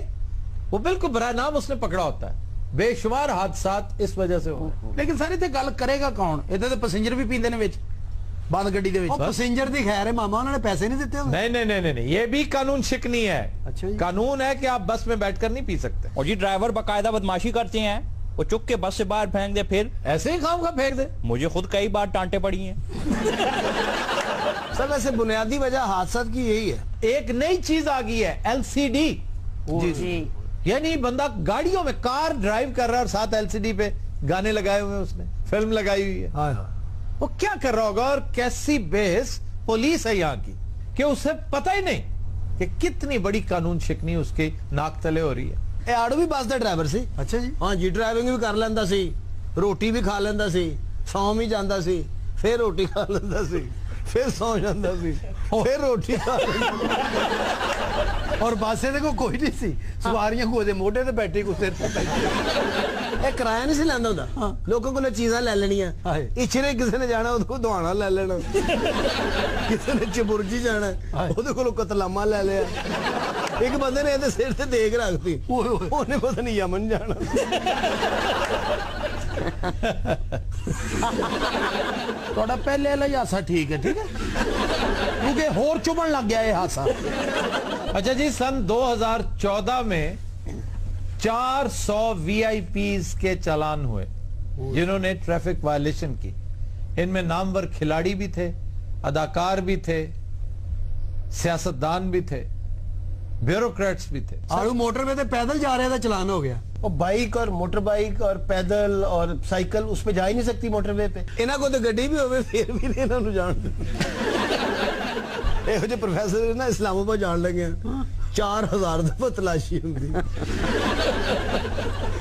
वो बिल्कुल बराह नाम उसने पकड़ा होता है। बेशुमार हादसात इस वजह से हो। लेकिन सारे ते गल करेगा कौन? इधर तो पैसेंजर भी पींदे ने विच बंद गड्डी दे विच। पैसेंजर दी खैर है मामा, उन्होंने पैसे नहीं देते होंगे। नहीं, ये भी कानून शिकनी है। अच्छा जी। कानून है कि आप बस में बैठकर नहीं पी सकते। और जी ड्राइवर बाकायदा बदमाशी करते हैं, वो चुक के बस से बाहर फेंक दे, फिर ऐसे ही काम का फेंक दे। मुझे खुद कई बार टांटे पड़ी हैं। सर वैसे बुनियादी वजह हादसा की यही है। एक नई चीज आ गई है, एलसीडी। जी यानी बंदा गाड़ियों में कार ड्राइव कर रहा है और साथ एलसीडी पे गाने लगाए हुए हैं, उसने फिल्म लगाई हुई है। वो क्या कर रहा होगा? और कैसी बेहस पुलिस है यहाँ की कि उसे पता ही नहीं कि कितनी बड़ी कानून शिकनी उसकी नाक तले हो रही है। ਇਹ ਆੜੂ ਵੀ ਬੱਸ ਦਾ ਡਰਾਈਵਰ ਸੀ। ਅੱਛਾ ਜੀ। ਹਾਂ ਜੀ, ਡਰਾਈਵਿੰਗ ਵੀ ਕਰ ਲੈਂਦਾ ਸੀ, ਰੋਟੀ ਵੀ ਖਾ ਲੈਂਦਾ ਸੀ, ਸੌਂ ਵੀ ਜਾਂਦਾ ਸੀ, ਫਿਰ ਰੋਟੀ ਖਾ ਲੈਂਦਾ ਸੀ, ਫਿਰ ਸੌਂ ਜਾਂਦਾ ਸੀ, ਫਿਰ ਰੋਟੀ ਖਾ ਲੈਂਦਾ। ਔਰ ਬੱਸੇ ਦੇ ਕੋਈ ਨਹੀਂ ਸੀ, ਸਵਾਰੀਆਂ ਕੋ ਉਹਦੇ ਮੋਢੇ ਤੇ ਬੈਠੀ ਕੋ ਸਿਰ ਤੇ। ਇਹ ਕਿਰਾਇਆ ਨਹੀਂ ਸੀ ਲੈਂਦਾ ਹੁੰਦਾ, ਲੋਕਾਂ ਕੋਲੋਂ ਚੀਜ਼ਾਂ ਲੈ ਲੈਣੀਆਂ। ਇਛਰੇ ਕਿਸੇ ਨੇ ਜਾਣਾ ਉਹਦੇ ਕੋਲ ਦਵਾਣਾ ਲੈ ਲੈਣਾ, ਕਿਸੇ ਨੇ ਚਬੁਰਜੀ ਜਾਣਾ ਉਹਦੇ ਕੋਲੋਂ ਕਤਲਾਮਾ ਲੈ ਲਿਆ। एक बंदे ने सिर से देख रखती, उन्हें पता नहीं यमन जाना। थोड़ा पहले वाला हादसा ठीक है क्योंकि होर चुभन लग गया ये हादसा। अच्छा जी, सन 2014 में 400 VIPs के चालान हुए जिन्होंने ट्रैफिक वायलेशन की। इनमें नामवर खिलाड़ी भी थे, अदाकार भी थे, सियासतदान भी थे, ब्यूरोक्रेट्स भी थे। आड़ू मोटर में तो पैदल जा रहे थे, चलान हो गया। और बाइक और मोटर बाइक और पैदल और साइकिल उस पे जा ही नहीं सकती मोटरवे पे। इन्हों को तो गड्डी भी होवे फिर भी नहीं इन्हों जान। ਇਹੋ ਜਿਹੇ ਪ੍ਰੋਫੈਸਰ ਨਾ ਇਸਲਾਮਾਬਾਦ ਜਾਣ ਲੱਗੇ 4000 दफा तलाशी होंगी।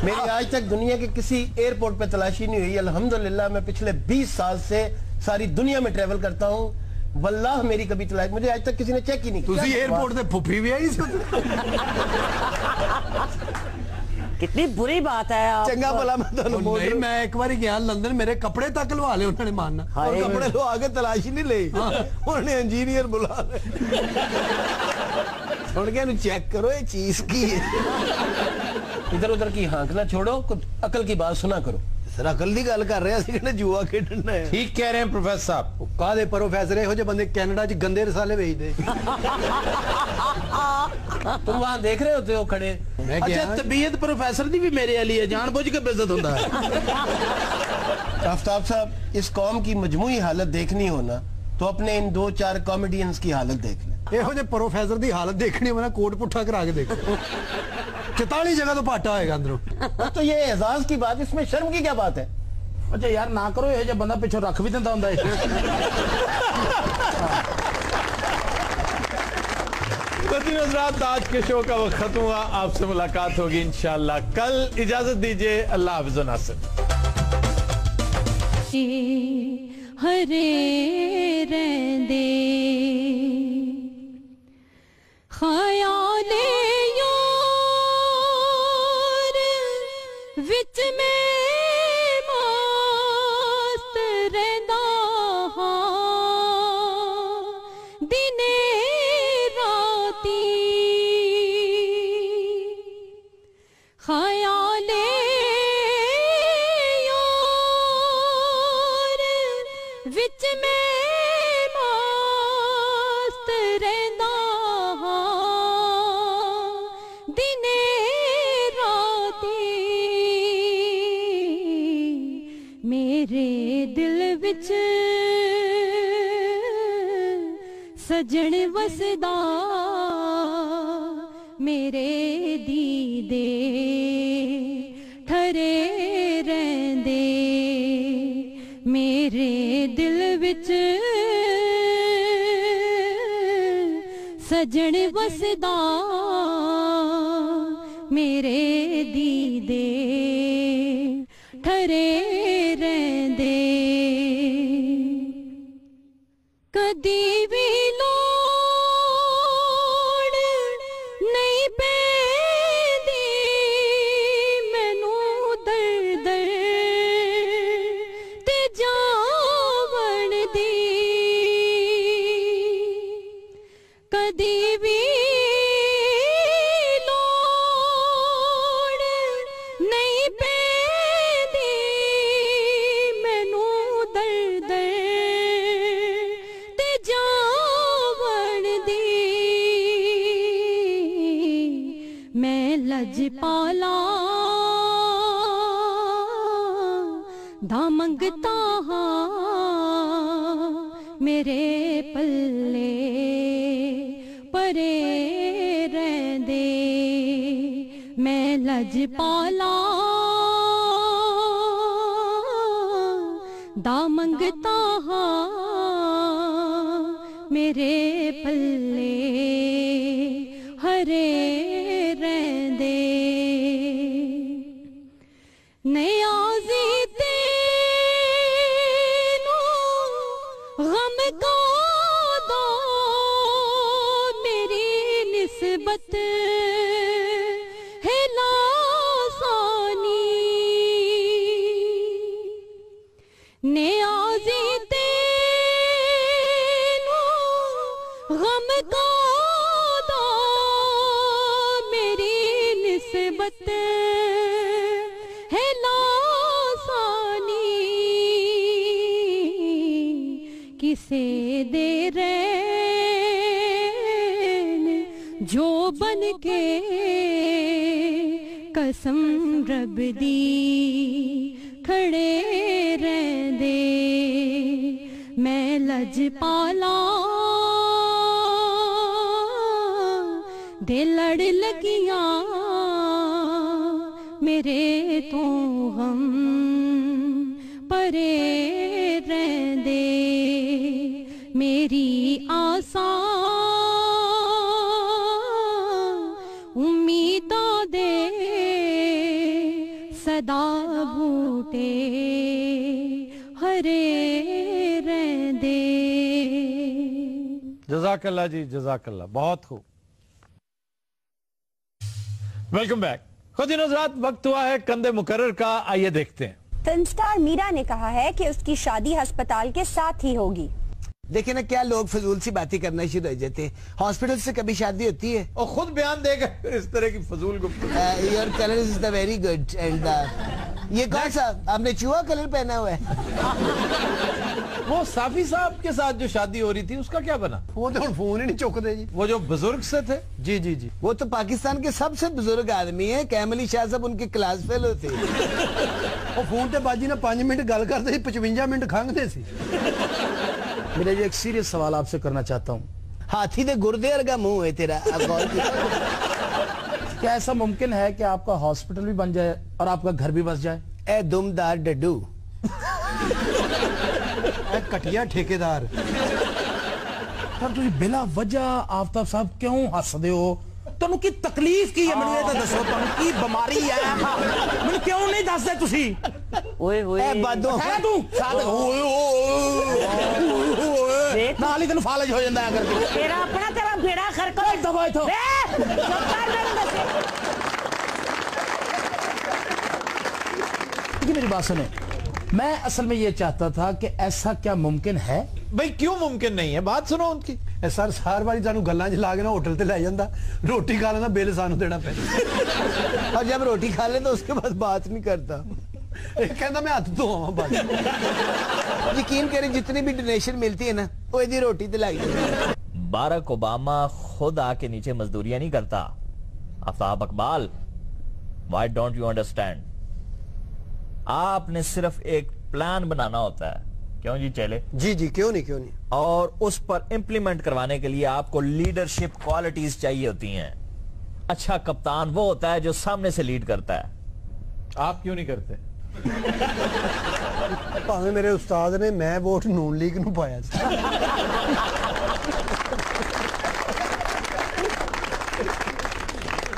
मेरी आज तक दुनिया के किसी एयरपोर्ट पे तलाशी नहीं हुई। अल्हम्दुलिल्लाह मैं पिछले 20 साल से सारी दुनिया में ट्रेवल करता हूँ, वल्लाह मेरी कभी तलाशी, मुझे आज तक किसी ने चेक ही नहीं किया। एयरपोर्ट पे फुफी भी आई। कितनी बुरी बात है आप। चंगा भला नहीं, मैं एक बार गया लंदन, मेरे कपड़े तक लवा ले उन्होंने मानना, और कपड़े लवा के तलाशी नहीं ली, उन्होंने इंजीनियर बुला ले। उन्होंने चेक करो ये चीज की है। इधर उधर की हाँकना छोड़ो, कुछ अकल की बात सुना करो। सर अकल की गल कर रहे हैं, जुआ खेडना है। ठीक कह रहे हैं प्रोफेसर साहब। कादे प्रोफेसर ਇਹੋ ਜਿਹੇ बंदे कनाडा च गंदे रसाले बेचते। तुम वहां देख रहे होते हो खड़े। अच्छा तबीयत प्रोफेसर दी भी मेरे वाली है, जानबूझ के बेइज्जत होता है। आफ्ताब साहब, इस कौम की मजमूई हालत देखनी हो ना तो अपने इन 2-4 कॉमेडियंस की हालत देख ले। ਇਹੋ ਜਿਹੇ प्रोफेसर की हालत देखनी हो ना, कोट पुट्ठा करा के देखो, 44 जगह तो पाटा होएगा अंदरों। तो ये एजाज की बात, इसमें शर्म की क्या बात है? अच्छा यार ना करो, ये जो बंदा पिछो रख भी देता होंदा है। हज़रात, आज के शो का वक्त खत्म हुआ। आपसे मुलाकात होगी इंशाअल्लाह कल। इजाजत दीजिए, अल्लाह हाफ़िज़ व नासिर। हरे रहंदे ख्याले यार विच में मस्त रहंदा हां, दिने राती ख्याले यार विच में मस्त रहंदा हां, दिने राती मेरे दिल विच सजन वसदा, मेरे दीदे ठरे रहंदे, मेरे दिल विच सजन वसदा, मेरे दीदे ठरे रहंदे। कदी भी लोड़ नहीं दी भी लोड़ नहीं पैंदी मैनू दर दर ते जावण दी मैं लजपाला दा मंगता हाँ मेरे पल्ले परे रहंदे मैं लजपाला दा मंगता हाँ मेरे पल्ले हरे रहंदे नियाज़ी तेनू गम का दो मेरी निस्बत है लासानी नियाज़ी तेनू गम का दो मेरी निस्बत है लासानी किसे दे रैन जो बन के कसम रब दी खड़े रहंदे मैं लजपाला दे लड़ लगियां मेरे तो गम परे रहंदे मेरी आसा उम्मीदां दे सदा बूटे हरे रहंदे। जज़ाकल्लाह जी, जज़ाकल्लाह, बहुत खूब। Welcome back. खुद हज़रात, वक्त हुआ है कंदे मुकर्रर का, आइए देखते हैं। फिल्म स्टार मीरा ने कहा है कि उसकी शादी अस्पताल के साथ ही होगी। देखिए ना, क्या लोग फजूल सी बातें करना शुरू हो जाते हैं। हॉस्पिटल से कभी शादी होती है? और खुद बयान देगा फिर इस तरह की फजूल गुफ्तगू। Your colour is the very good and ये कौन सा आपने चूहा कलर पहना हुआ है? वो साफी साहब के साथ जो शादी हो रही थी उसका क्या बना? वो तो फोन ही नहीं चुकते जी। वो जो बुजुर्ग से थे, जी जी जी, वो तो पाकिस्तान के सबसे बुजुर्ग आदमी है। कैमल अली शाह साहब उनके क्लास फेल होते। वो फोन ते बाजी ने 5 मिनट गल करते 55 मिनट खंगते सी। मेरा जो एक सीरियस सवाल आपसे करना चाहता हूँ। हाथी दे गुर्दे वर्गा मुंह है तेरा। क्या ऐसा मुमकिन है कि आपका हॉस्पिटल भी बन जाए और आपका घर भी बस जाए? ए दुमदार डड्डू, कटिया ठेकेदार। पर तुम बिला वजह आफ्ताब साहब क्यों हसदे हो? तुहानू की तकलीफ की है? मैनू ये तो दसो, तुहानू की बीमारी है? मैनू क्यों नहीं दसदे तुसी? ओए ओए ए बादो है तू साथ नाल ही तेन फालज हो जांदा है अगर तेरा अपना तेरा बेड़ा खरको दबा इथों। मेरी बात सुने, मैं असल में ये चाहता था कि ऐसा क्या मुमकिन है? भाई क्यों मुमकिन नहीं है? बात सुनो उनकी। सर सार बारी सानू गल्लां च ला के ना होटल ते ले जांदा, रोटी खा लेना, बिल सानू देना पैंदा। और जब रोटी खा ले तो उसके बाद बात नहीं करता। कहता मैं हाथ धोआं बस। यकीन करें जितनी भी डोनेशन मिलती है ना वो इधर रोटी ते लग जाती है। बाराक ओबामा खुद आके नीचे मजदूरियां नहीं करता। Aftab Iqbal, why don't you understand? आपने सिर्फ एक प्लान बनाना होता है, क्यों जी चले? जी जी, क्यों नहीं, क्यों नहीं। और उस पर इंप्लीमेंट करवाने के लिए आपको लीडरशिप क्वालिटीज चाहिए होती हैं। अच्छा कप्तान वो होता है जो सामने से लीड करता है। आप क्यों नहीं करते? भावे मेरे उस्ताद ने, मैं वोट नून लीग नूं पाया।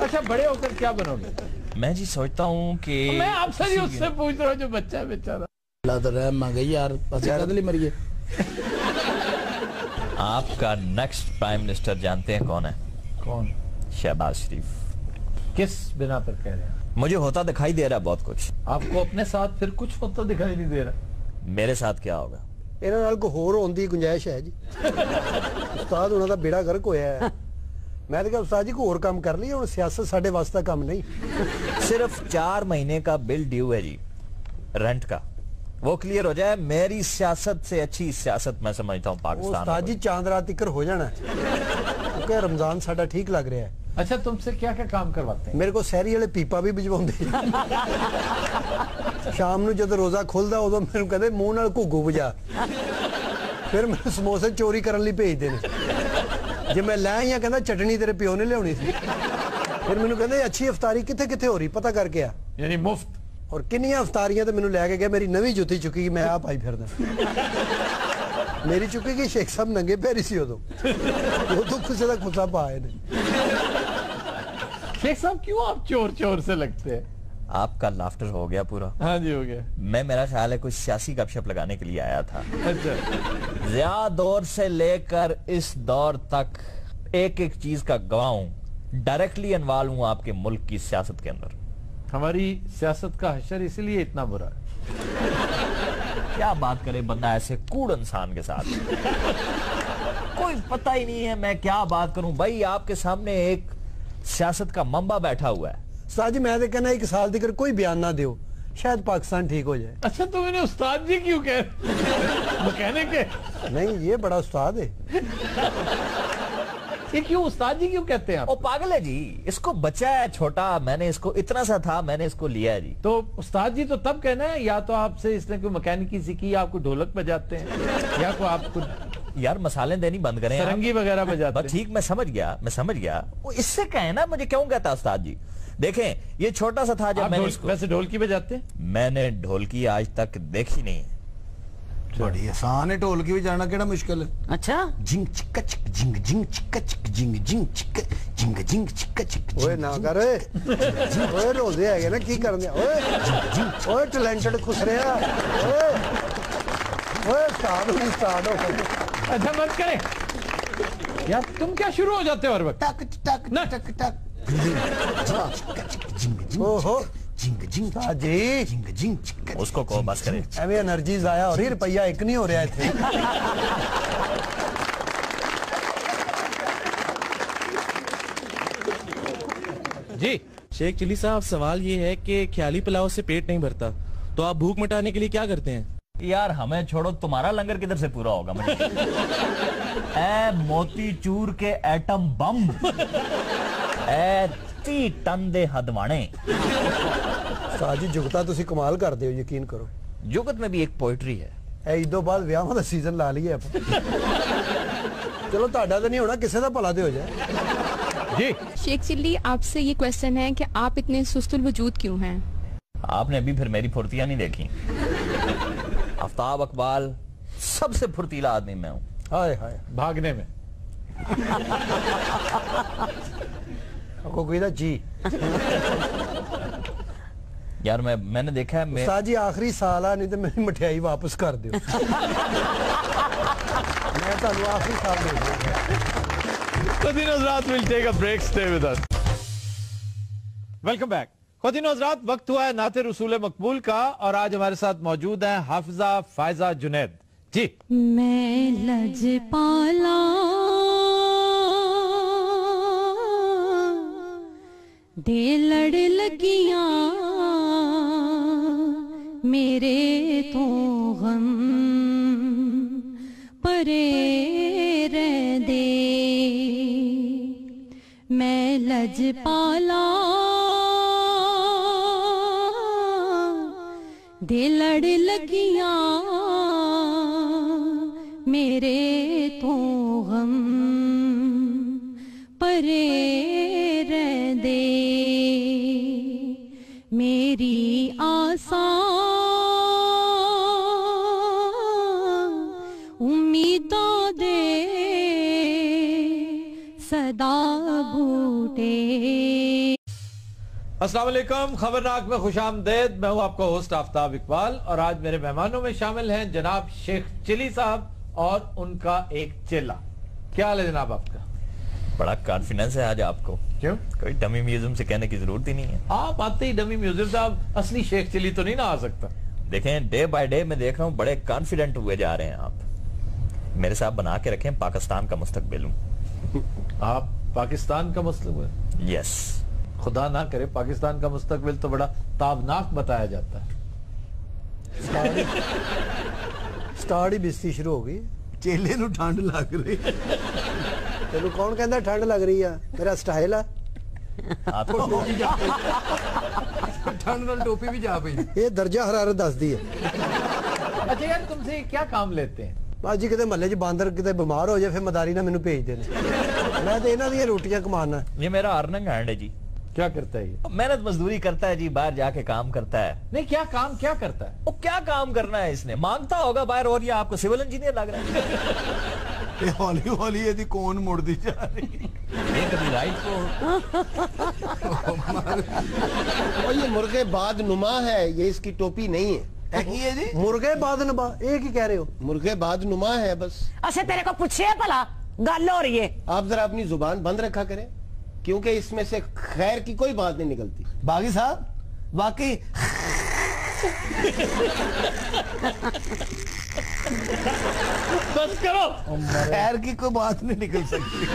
अच्छा बड़े होकर क्या बनोगे? मैं जी सोचता हूँ कि मैं आपसे ही उससे पूछ रहा हूँ जो बच्चा है बेचारा। अल्लाह तो रहम मांगे यार, बदली मरिए। आपका नेक्स्ट प्राइम मिनिस्टर जानते हैं कौन है? कौन? शहबाज शरीफ। किस बिना पर कह रहे हैं? मुझे होता दिखाई दे रहा है बहुत कुछ। आपको अपने साथ फिर कुछ होता दिखाई नहीं दे रहा। मेरे साथ क्या होगा? इन्हां नाल कोई होर होने दी गुंजाइश है जी? ਉਸਤਾਦ ਉਹਨਾਂ ਦਾ ਬੇੜਾ ਗਰਕ ਹੋਇਆ ਹੈ मैं तो क्या उस्ताद जी को और काम कर लिया और सियासत साढ़े वास्ता काम नहीं सिर्फ 4 महीने का बिल ड्यू है जी रेंट का वो क्लियर हो जाए मेरी सियासत से अच्छी सियासत मैं समझता हूँ पाकिस्तान उस्ताद जी चांद रात तिकर हो जाना है क्योंकि रमजान साडा ठीक लग रहा है। अच्छा तुमसे क्या क्या काम करवाते हैं? मेरे को सहरी वाले पीपा भी भिजवाते शाम ਨੂੰ ਜਦੋਂ ਰੋਜ਼ਾ ਖੁੱਲਦਾ ਉਦੋਂ ਮੈਨੂੰ ਕਹਿੰਦੇ ਮੂੰਹ ਨਾਲ ਘੁੱਗੂ ਵਜਾ ਫਿਰ ਮੈਨੂੰ ਸਮੋਸੇ ਚੋਰੀ ਕਰਨ ਲਈ ਭੇਜਦੇ ਨੇ ਜੇ ਮੈਂ ਲੈ ਆਇਆ ਕਹਿੰਦਾ ਚਟਣੀ ਤੇਰੇ ਪਿਓ ਨੇ ਲਿਆਉਣੀ ਸੀ ਫਿਰ ਮੈਨੂੰ ਕਹਿੰਦੇ ਅੱਛੀ ਇਫਤਾਰੀ ਕਿੱਥੇ ਕਿੱਥੇ ਹੋ ਰਹੀ ਪਤਾ ਕਰਕੇ ਆ ਯਾਨੀ ਮੁਫਤ ਔਰ ਕਿੰਨੀਆਂ ਇਫਤਾਰੀਆਂ ਤੇ ਮੈਨੂੰ ਲੈ ਕੇ ਗਏ ਮੇਰੀ ਨਵੀਂ ਜੁੱਤੀ ਚੁੱਕੀ ਮੈਂ ਆ ਪਾਈ ਫਿਰਦਾ ਮੇਰੀ ਚੁੱਕੀ ਕਿ ਸ਼ੇਖ ਸਾਹਿਬ ਨੰਗੇ ਪੈਰੀ ਸੀ ਉਦੋਂ ਕਿਸੇ ਦਾ ਖੁੱਸਾ ਪਾਏ ਨੇ शेख साहब क्यों आप चोर चोर से लगते हैं? आपका लाफ्टर हो गया पूरा? हाँ जी हो गया। मैं मेरा ख्याल है कुछ सियासी गपशप लगाने के लिए आया था। अच्छा ज़िया दौर से लेकर इस दौर तक एक एक चीज का गवाह हूं डायरेक्टली इन्वॉल्व हूं आपके मुल्क की सियासत के अंदर। हमारी सियासत का हशर इसलिए इतना बुरा है। क्या बात करे बंदा ऐसे कूड़ इंसान के साथ कोई पता ही नहीं है मैं क्या बात करूं भाई आपके सामने एक सियासत का मंबा बैठा हुआ है। उस्ताद जी मैं तो कहना 1 साल तक कोई बयान ना दो शायद पाकिस्तान ठीक हो जाए। अच्छा तो मैंने उस्ताद जी क्यों कह कहने के नहीं ये बड़ा उस्ताद है ये क्यों उस्ताद जी क्यों कहते हैं आप? ओ पागल है जी इसको बच्चा है छोटा मैंने इसको इतना सा था मैंने इसको लिया है जी। तो उस्ताद जी तो तब कहना है या तो आपसे इसने कोई मैकेनिकी सीखी आपको ढोलक बजाते हैं या को आपको यार मसाले देनी बंद करें सरंगी वगैरह बजाते हैं। ठीक मैं समझ गया वो इससे कहे ना मुझे क्यों कहता उस्ताद जी। देखें ये छोटा सा था जब मैंने वैसे ढोलकी बजाते हैं? मैंने ढोलकी आज तक देखी नहीं है। बड़ी आसान है ढोलकी बजाना केड़ा मुश्किल है। अच्छा जिंग चिक्का चिक जिंग जिंग चिक्का चिक जिंग जिंग चिक्का जिंग जिंग चिक्का चिक ओए ना कर ओए रोजे है ना की करने ओए ओए टैलेंटेड खुश रहा ओए स्टार्ट हो अच्छा मत करें यार तुम क्या शुरू हो जाते हो हर वक्त टक टक ना टक टक ओहो जिंग जिंग जी जिंग जिंग चिक्का उसको को बस करे एवं एनर्जी जाया हो रही रुपया एक नहीं हो रहा है जी शेख चिली साहब सवाल ये है कि ख्याली पुलाव से पेट नहीं भरता तो आप भूख मिटाने के लिए क्या करते हैं? यार हमें छोड़ो तुम्हारा लंगर किधर से पूरा होगा मुझे ए मोती चूर के एटम बम ए 30 टन दे हदवाने साजी जुगता तुसी कमाल कर दे हो यकीन करो जुगत में भी एक पोएट्री है इदों बाद विआहां दा सीजन ला लिया चलो ਤੁਹਾਡਾ ਤਾਂ नहीं होना किसी ਦਾ भला दे हो जाए। जी शेख चिल्ली आपसे ये क्वेश्चन है कि आप इतने सुस्तुल वजूद क्यों हैं? आपने अभी फिर मेरी फुर्तियां नहीं देखी। आफ्ताब इकबाल सबसे फुर्तीला आदमी मैं हूं। हाय हाय भागने में कोई जी यार मैंने देखा है उस्ताद जी आखिरी साल आ नहीं तो मेरी मिठाई वापस कर दो मैं तो आखिरी साल दे खुदीन हज़रात will take a break stay with us welcome back. खुदीन हज़रात वक्त हुआ है नाते रसूल मकबूल का और आज हमारे साथ मौजूद हैं हाफिजा फायजा जुनैद जी। मैं लजपाला दे लड़ लगियां मेरे तो गम परे रह दे मैं लजपाला दे लड़ लगियां मेरे तो गम परे रह दे मेरी आसा उम्मीदों दे सदा बूटे। अस्सलाम वालेकुम खबरनाक में खुशामदेद मैं हूं आपका होस्ट आफ्ताब इकबाल और आज मेरे मेहमानों में शामिल हैं जनाब शेख चिली साहब और उनका एक चेला। क्या हाल है जनाब आपका? बड़ा कॉन्फिडेंस है आज आपको। क्यों? कोई डमी म्यूजियम से कहने की जरूरत ही नहीं है। आप आते ही डमी म्यूजियम से आप असली शेख चिली तो नहीं ना आ सकता। देखें डे बाय डे मैं देख रहा हूँ बड़े कॉन्फिडेंट हुए जा रहे हैं आप। मेरे साथ बना के रखें, पाकिस्तान का मुस्तकबिल हूं। आप पाकिस्तान का मुस्तकबिल? यस। खुदा ना करे, पाकिस्तान का मुस्तकबिल तो बड़ा ताबनाक बताया जाता है। स्टार्ट ही बिस्ती शुरू हो गई। चेले नू ठंड लग रही। तेनू कौन कहता ठंड लग रही है? मेरा स्टाइल है। ठंड नाल टोपी भी जा पई। ये दर्जा हरारत दसदी है। अच्छा यार, तुमसे क्या काम लेते हैं? बाजी किते महल्ले च बांदर किते बीमार हो जाए, फिर मदारी ना मैनू भेज देने। मैं तो इन्हां दी रोटियां कमाना। ये मेरा अर्निंग हैंड है जी। क्या करता है ये? मेहनत मजदूरी करता है जी, बाहर जाके काम करता है। नहीं, क्या काम क्या करता है? वो क्या काम करना है इसने? मांगता होगा बाहर, और ये आपको सिविल इंजीनियर लग रहा है। हौली हौली यदि कौन मुड़दी जा रही। ये कभी राइट को और ये मुर्गे बाद नुमा है, ये इसकी टोपी नहीं है। जी मुर्गे बाद नुमा, एक ही कह रहे हो? मुर्गे बाद नुमा है बस। अच्छा तेरे को पूछे भला, गल हो रही है। आप जरा अपनी जुबान बंद रखा करें, क्योंकि इसमें से खैर की कोई बात नहीं निकलती। बागी साहब वाकई बस करो, खैर की कोई बात नहीं निकल सकती।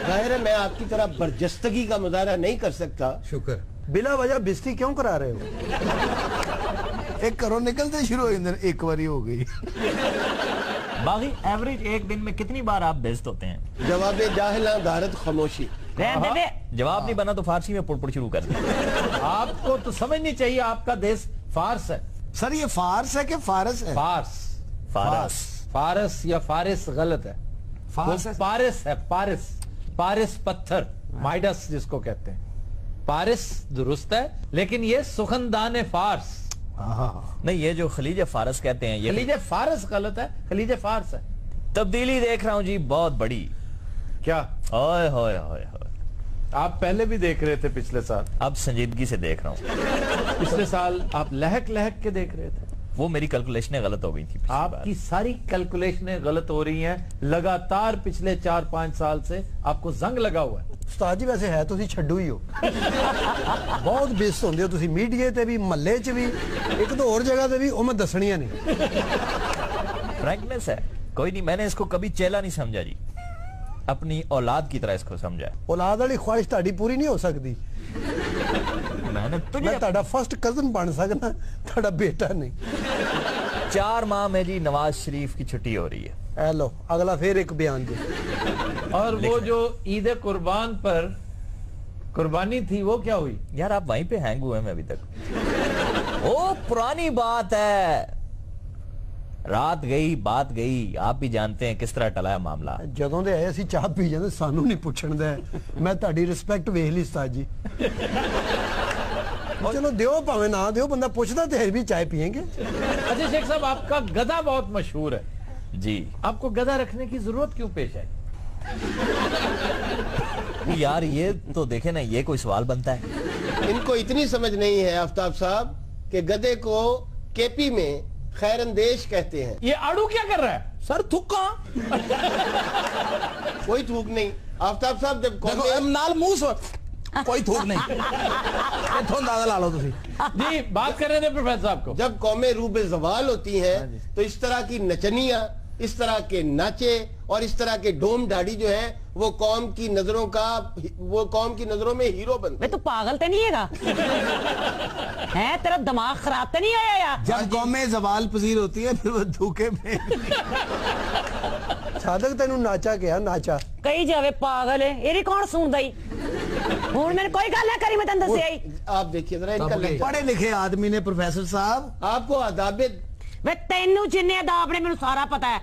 जाहिर है मैं आपकी तरह बर्जस्तगी का मुजाहरा नहीं कर सकता। शुक्र। बिला वजह बिस्ती क्यों करा रहे हो? एक करो निकलते शुरू हो जाते, एक बारी हो गई। बाकी एवरेज एक दिन में कितनी बार आप बेइज्जत होते हैं? जवाब जाहिला गारत खामोशी। जवाब नहीं बना तो फारसी में पुड़ शुरू कर दे। आपको तो समझनी चाहिए, आपका देश फारस है। सर ये फारस है कि फारस है? फारस। फारस फारस या फारिस गलत है। फारस है। पारिस है, पारिस। पारिस पत्थर, माइडस जिसको कहते हैं। पारिस दुरुस्त है, लेकिन ये सुखनदान फारस। नहीं, ये जो खलीज फारस कहते हैं, ये खलीज फारस गलत है, खलीज फारस है। तब्दीली देख रहा हूं जी बहुत बड़ी। क्या? ओए होए होए। आप पहले भी देख रहे थे पिछले साल, अब संजीदगी से देख रहा हूं। पिछले साल आप लहक लहक के देख रहे थे। वो मेरी कैलकुलेशनें गलत हो गई थी। आपकी सारी कैलकुलेशनें गलत हो रही हैं लगातार पिछले 4-5 साल से। आपको जंग लगा हुआ है। उस्ताद जी वैसे है तुसी छड्डू ही हो। बहुत बेइज्जत होंदे हो तुसी, मीडिया ते भी, महल्ले च भी, एक तो और जगह ते भी। ओ मैं दसणियां नहीं। फ्रैंकनेस है, कोई नहीं। मैंने इसको कभी चेला नहीं समझा जी, अपनी औलाद की तरह इसको समझा। औलाद वाली ख्वाहिश ताड़ी पूरी नहीं हो सकती। मैंने मैं ताड़ा फर्स्ट कजन बन सकना, ताड़ा बेटा नहीं। 4 माह में जी नवाज शरीफ की छुट्टी हो रही है। लो अगला फिर एक बयान जी। और वो जो ईद कुर्बान पर कुर्बानी थी, वो क्या हुई? यार आप वहीं पे हैंग हुए हैं अभी तक। ओ पुरानी बात है, रात गई बात गई। आप भी जानते हैं किस तरह टला है मामला। ਜਦੋਂ ਦੇ ਆਏ ਅਸੀਂ ਚਾਹ ਪੀ ਜਾਂਦੇ, ਸਾਨੂੰ ਨਹੀਂ ਪੁੱਛਣਦਾ। ਮੈਂ ਤੁਹਾਡੀ ਰਿਸਪੈਕਟ ਵੇਖ ਲਈ ਉਸਤਾਦ ਜੀ। चलो दियो भावे ना दियो, बंदा पूछता तो है भी चाय पियेंगे। अच्छा शेख साहब, आपका गधा बहुत मशहूर है जी, आपको गधा रखने की जरूरत क्यों पेश आई? यार ये तो देखे ना, ये कोई सवाल बनता है? इनको इतनी समझ नहीं है आफ्ताब साहब कि गधे को केपी में खैरंदेश कहते हैं। ये आड़ू क्या कर रहा है? सर थुक्का। कोई थूक नहीं आफ्ताब साहब। जब नाल मुंह कोई थूक नहीं। दादा ला लो तुसी जी। बात कर रहे थे प्रोफेसर साहब को। जब कौमें रूबे जवाल होती हैं तो इस तरह की नचनियां, इस तरह के नाचे और इस तरह के डोम ढाड़ी जो है वो कौम की नजरों में हीरो बनते। तू पागल तो नहीं है? तेरा दिमाग खराब तो नहीं आया यार? जब कौमें जवाल पजीर होती है फिर वो धोखे में। सादक तेनू नाचा क्या? नाचा कही जावे पागल है, ये कौन सुनदा ही? हुण मैंने कोई गल ना करी, मैं तन दस्या ही। आप देखिए जरा इनका पढ़े लिखे आदमी ने प्रोफेसर साहब आपको आदाबे वे तेनू जिन्ने अदाब ने मेनू सारा पता है।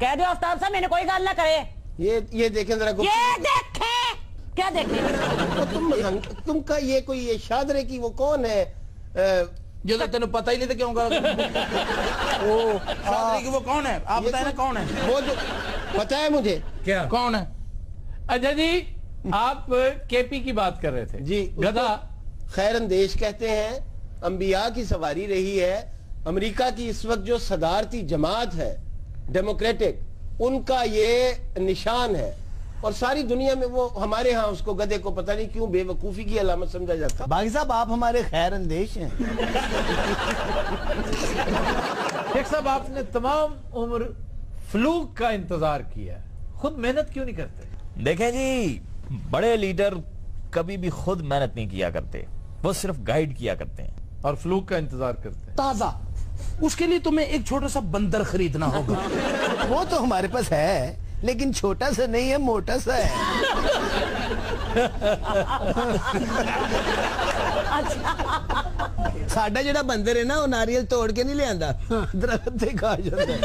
कह दो आफ्ताब साहब मैंने कोई गल ना करे। ये देखें जरा, ये देखे क्या देखे? तुमका ये कोई ये शादरे की वो कौन है जो तो तेन पता ही नहीं तो क्यों कर? वो कौन है? आप बताए ना कौन है वो जो पता है मुझे। क्या कौन है? अच्छा जी, आप केपी की बात कर रहे थे जी। गधा खैरंदेश कहते हैं, अंबिया की सवारी रही है। अमेरिका की इस वक्त जो सदारती जमात है डेमोक्रेटिक, उनका ये निशान है। और सारी दुनिया में वो, हमारे यहाँ उसको गधे को पता नहीं क्यों बेवकूफी की अलामत समझा जाता। बागी साहब आप हमारे खैरंदेश हैं। शेख साहब, आपने तमाम उम्र फ्लूक का इंतजार किया, खुद मेहनत क्यों नहीं करते? देखें जी, बड़े लीडर कभी भी खुद मेहनत नहीं किया करते, वो सिर्फ गाइड किया करते हैं और फ्लूक का इंतजार करते हैं। ताजा, उसके लिए तुम्हें एक छोटा सा बंदर खरीदना होगा। वो तो हमारे पास है, लेकिन छोटा सा नहीं है, मोटा सा है। साडा जेड़ा बंदर है ना, वो नारियल तोड़ के नहीं ले आंदा, दरख्त से खा जाता है।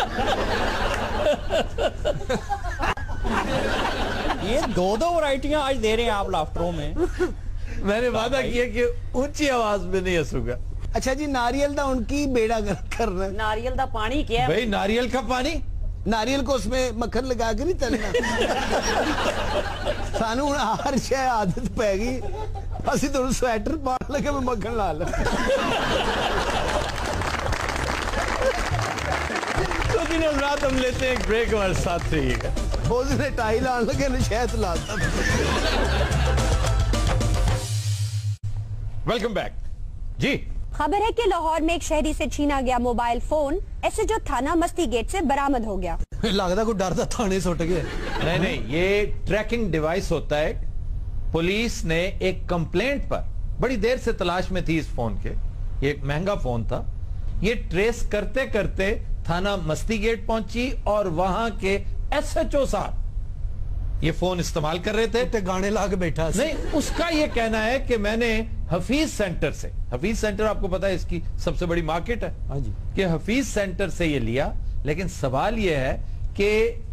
ये दो वैरायटियां आज दे रहे हैं आप लाफ्टरों में। मैंने वादा किया कि ऊंची आवाज में नहीं हंसूंगा। अच्छा जी, नारियल दा उनकी बेड़ा गर्क करना। नारियल दा पानी क्या है भाई? नारियल का पानी, नारियल को उसमें मक्खन लगा के नहीं तलना। सानू हुण हर शय आदत पै गई, असि तो स्वेटर पान लगे मैं मक्खन ला ला। तो दिनों रात हम लेते हैं एक ब्रेक, हमारे साथ रहिएगा। उसने टाई लान लगे ने शहद लाता। वेलकम बैक जी। खबर है कि लाहौर में एक शहरी से छीना गया मोबाइल फोन एसएचओ थाना मस्ती गेट से बरामद हो गया। लगता कोई डरता थाने सुट गया। नहीं नहीं, ये ट्रैकिंग डिवाइस होता है। पुलिस ने एक कंप्लेंट पर बड़ी देर से तलाश में थी इस फोन के, ये एक महंगा फोन था। ये ट्रेस करते करते थाना मस्ती गेट पहुंची और वहां के एसएचओ साहब ये फोन इस्तेमाल कर रहे थे। ते गाने ला के बैठा। नहीं, उसका ये कहना है कि मैंने हफीज सेंटर से, हफीज सेंटर आपको पता है इसकी सबसे बड़ी मार्केट है, हाँ जी, कि हफीज सेंटर से ये लिया। लेकिन सवाल ये है कि